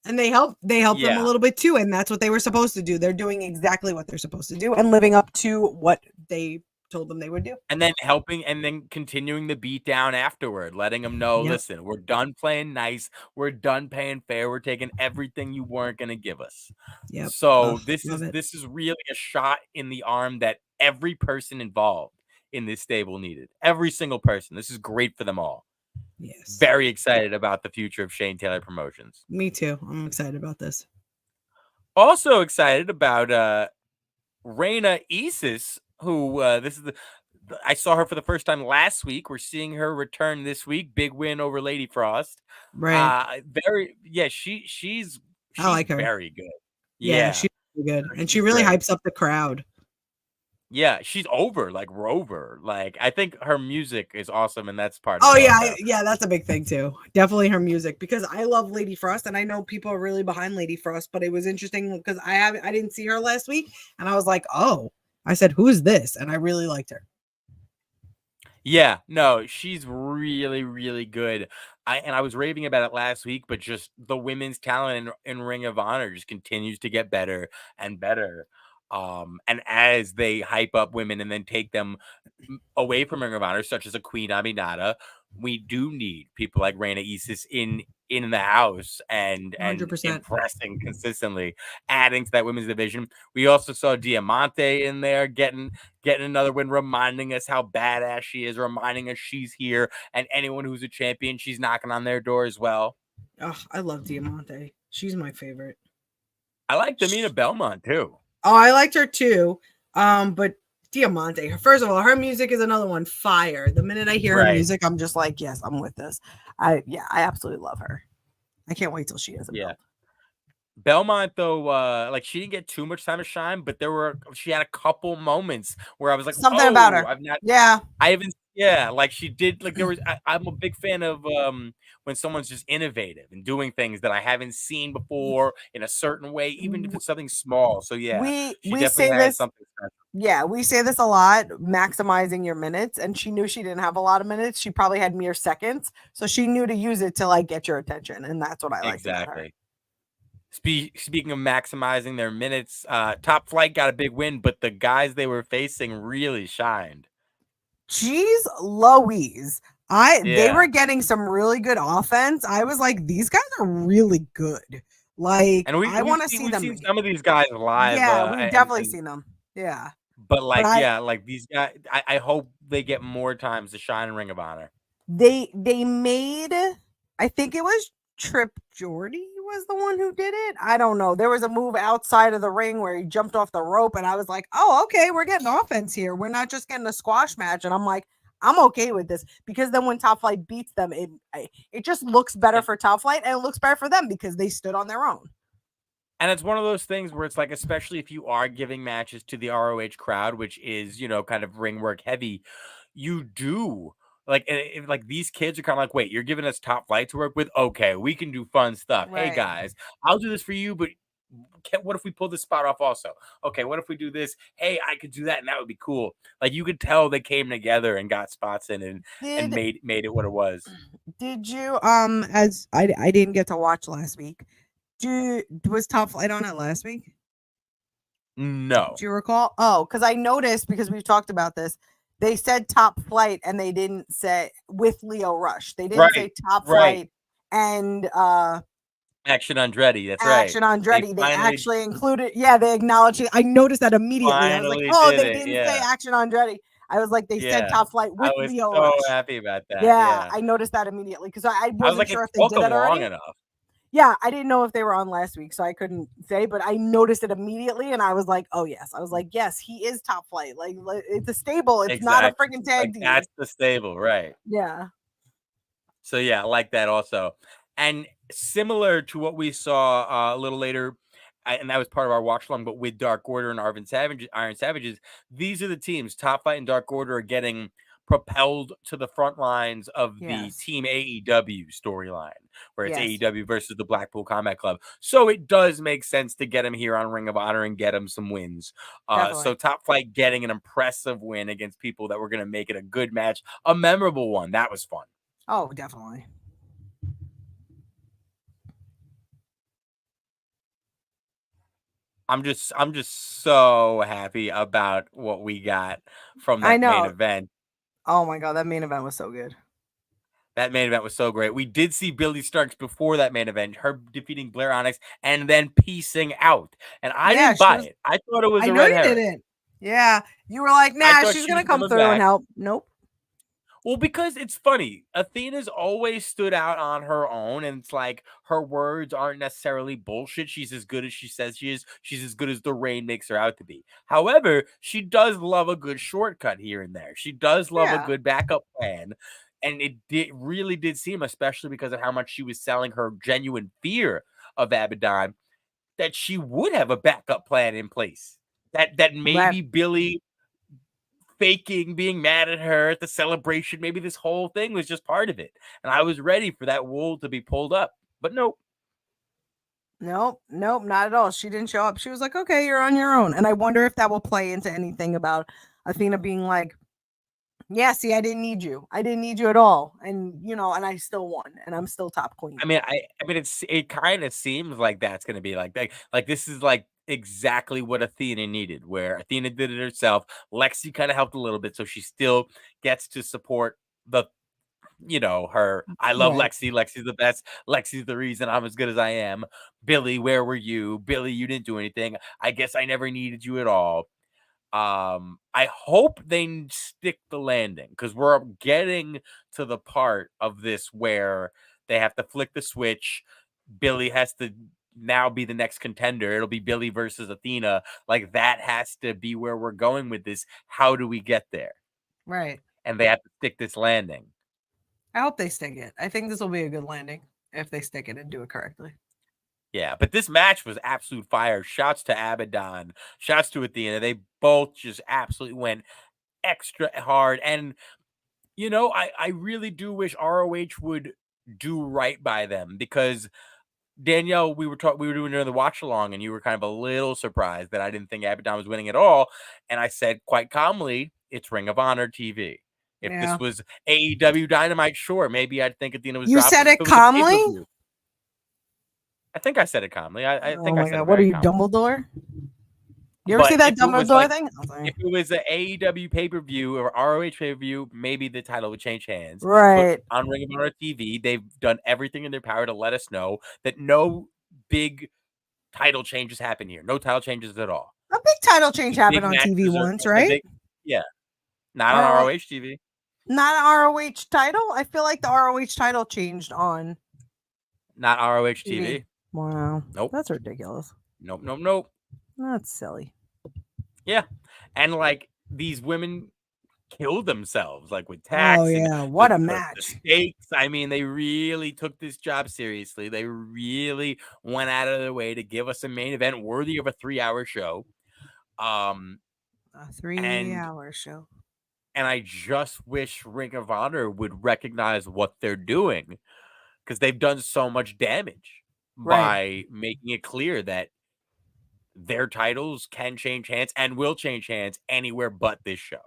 And they helped them a little bit too, and that's what they were supposed to do. They're doing exactly what they're supposed to do and living up to what they told them they would do. And then helping and then continuing the beat down afterward, letting them know, listen, we're done playing nice. We're done paying fair. We're taking everything you weren't going to give us. Yep. So this is really a shot in the arm that every person involved in this stable needed. Every single person. This is great for them all. Yes. Very excited about the future of Shane Taylor Promotions. Me too. I'm excited about this. Also excited about Reina Isis, who I saw her for the first time last week. We're seeing her return this week. Big win over Lady Frost. Right. She's I like her. Very good. Yeah, she's really good. And she really hypes up the crowd. Yeah, she's over like Rover. Like I think her music is awesome, and that's part of it. Oh yeah, that's a big thing too. Definitely her music, because I love Lady Frost, and I know people are really behind Lady Frost, but it was interesting because I didn't see her last week, and I was like, oh, I said, who is this? And I really liked her. Yeah, no, she's really, really good. I was raving about it last week, but just the women's talent in Ring of Honor just continues to get better and better. And as they hype up women and then take them away from Ring of Honor, such as a Queen Aminata, we do need people like Reina Isis in the house and 100%. Impressing consistently, adding to that women's division. We also saw Diamante in there getting another win, reminding us how badass she is, reminding us she's here, and anyone who's a champion, she's knocking on their door as well. Oh, I love Diamante. She's my favorite. I like Tamina Belmont too. Oh, I liked her too. But Diamante, first of all, her music is another one, fire. The minute I hear her music, I'm just like, yes, I'm with this. I absolutely love her. I can't wait till she has a belt. Belmont, though, like she didn't get too much time to shine, but she had a couple moments where I was like, something about her. Like she did. Like there was, I'm a big fan of when someone's just innovative and doing things that I haven't seen before in a certain way, even if it's something small. So yeah, she definitely had something special. Yeah, we say this a lot, maximizing your minutes, and she knew she didn't have a lot of minutes. She probably had mere seconds, so she knew to use it to like get your attention, and that's what I like. Exactly. Speaking of maximizing their minutes, Top Flight got a big win, but the guys they were facing really shined. Jeez Louise. They were getting some really good offense. I was like, these guys are really good. Like, and I want to see them. We've seen some of these guys live. Yeah, we've definitely seen them. Yeah. But like these guys, I hope they get more times to shine in Ring of Honor. They made, I think it was Trip Jordy was the one who did it. I don't know. There was a move outside of the ring where he jumped off the rope, and I was like, oh, okay, we're getting offense here. We're not just getting a squash match. And I'm like, I'm okay with this, because then when Top Flight beats them, it just looks better for Top Flight, and it looks better for them because they stood on their own. And it's one of those things where it's like, especially if you are giving matches to the ROH crowd, which is, kind of ring work heavy, you do like these kids are kind of like, wait, you're giving us Top Flight to work with? Okay, we can do fun stuff. Right. Hey guys, I'll do this for you, but what if we pull this spot off also? Okay, what if we do this? Hey, I could do that, and that would be cool. Like you could tell they came together and got spots in and made it what it was. Did you as I didn't get to watch last week. Was Top Flight on it last week? No. Do you recall? Oh, because I noticed, because we've talked about this. They said Top Flight, and they didn't say with Leo Rush. They didn't say Top Flight and Action Andretti. That's Action Andretti. They actually included. Yeah, they acknowledged it. I noticed that immediately. I was like, oh, they didn't say Action Andretti. I was like, they said Top Flight with Leo Rush. I was so happy about that. Yeah, I noticed that immediately because I wasn't sure if they did it already. Enough. Yeah, I didn't know if they were on last week, so I couldn't say, but I noticed it immediately, and I was like, oh, yes. I was like, yes, he is Top Flight. Like it's a stable. It's not a freaking tag team. That's the stable, right? Yeah. So, yeah, I like that also. And similar to what we saw a little later, and that was part of our watch along, but with Dark Order and Iron Savages, these are the teams. Top Flight and Dark Order are getting propelled to the front lines of the Team AEW storyline, where it's AEW versus the Blackpool Combat Club. So it does make sense to get him here on Ring of Honor and get him some wins. So Top Flight getting an impressive win against people that were going to make it a good match, a memorable one. That was fun. Oh, definitely. I'm just so happy about what we got from that main event. Oh my God, that main event was so good. That main event was so great. We did see Billy Starks before that main event, her defeating Blair Onyx and then piecing out. And I didn't buy it. I thought it was a red herring. Didn't. Yeah. You were like, nah, she's going to come through and help. Nope. Well, because it's funny. Athena's always stood out on her own, and it's like her words aren't necessarily bullshit. She's as good as she says she is. She's as good as the Rain makes her out to be. However, she does love a good shortcut here and there. She does love a good backup plan. And it really did seem, especially because of how much she was selling her genuine fear of Abadon, that she would have a backup plan in place. That maybe Billy faking being mad at her at the celebration, maybe this whole thing was just part of it. And I was ready for that wool to be pulled up. But nope. Nope, not at all. She didn't show up. She was like, okay, you're on your own. And I wonder if that will play into anything about Athena being like, yeah, see, I didn't need you. I didn't need you at all. And, and I still won. And I'm still top queen. I mean, it kind of seems like that's going to be like this is like exactly what Athena needed, where Athena did it herself. Lexi kind of helped a little bit. So she still gets to support her. I love Lexi. Lexi's the best. Lexi's the reason I'm as good as I am. Billy, where were you? Billy, you didn't do anything. I guess I never needed you at all. I hope they stick the landing, because we're getting to the part of this where they have to flick the switch. Billy has to now be the next contender. It'll be Billy versus Athena. Like, that has to be where we're going with this. How do we get there? Right. And they have to stick this landing. I hope they stick it. I think this will be a good landing if they stick it and do it correctly. Yeah, but this match was absolute fire. Shouts to Abadon. Shouts to Athena. They both just absolutely went extra hard. And, I really do wish ROH would do right by them, because Danielle, we were doing another watch along, and you were kind of a little surprised that I didn't think Abadon was winning at all. And I said quite calmly, it's Ring of Honor TV. If this was AEW Dynamite, sure, maybe I'd think Athena was. You said it calmly? I think I said it calmly. I think I said it. What are you, Dumbledore? You ever see that Dumbledore thing? If it was an AEW pay-per-view or ROH pay-per-view, maybe the title would change hands. Right. But on Ring of Honor TV, they've done everything in their power to let us know that no big title changes happen here. No title changes at all. A big title change happened on TV once, right? Not on ROH TV. Not an ROH title? I feel like the ROH title changed on... Not ROH TV. Wow. Nope. That's ridiculous. Nope. That's silly. Yeah. And these women killed themselves, with tax. Oh, yeah. What a match. The stakes. I mean, they really took this job seriously. They really went out of their way to give us a main event worthy of a 3-hour show. A 3-hour show. And I just wish Ring of Honor would recognize what they're doing, because they've done so much damage by making it clear that their titles can change hands and will change hands anywhere but this show.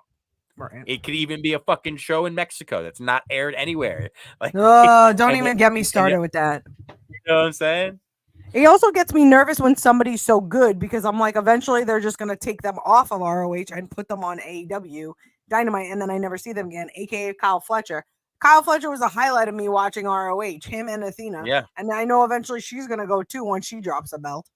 Right. It could even be a fucking show in Mexico that's not aired anywhere. Don't even get me started with that. You know what I'm saying? It also gets me nervous when somebody's so good, because I'm like, eventually they're just going to take them off of ROH and put them on AEW Dynamite, and then I never see them again, aka Kyle Fletcher. Kyle Fletcher was a highlight of me watching ROH, him and Athena. Yeah. And I know eventually she's going to go too once she drops a belt.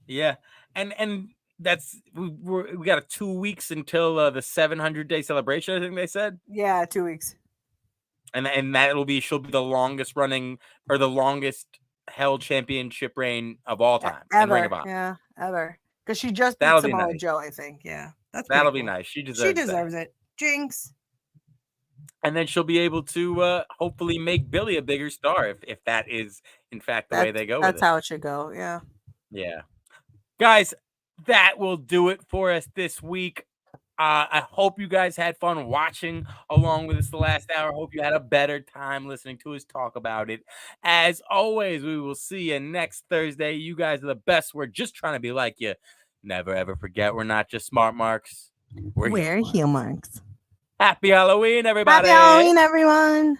Yeah. And that's, we got 2 weeks until the 700-day celebration, I think they said. Yeah, 2 weeks. And she'll be the longest running, or the longest held championship reign of all time. Ever. Yeah, ever. Because she just beat Samoa Joe, I think. Yeah. That'll be nice. She deserves it. Jinx. And then she'll be able to hopefully make Billy a bigger star if that is, in fact, the way they go with it. That's how it should go. Yeah. Yeah. Guys, that will do it for us this week. I hope you guys had fun watching along with us the last hour. Hope you had a better time listening to us talk about it. As always, we will see you next Thursday. You guys are the best. We're just trying to be like you. Never, ever forget, we're not just smart marks. We're heel marks. Heel marks. Happy Halloween, everybody. Happy Halloween, everyone.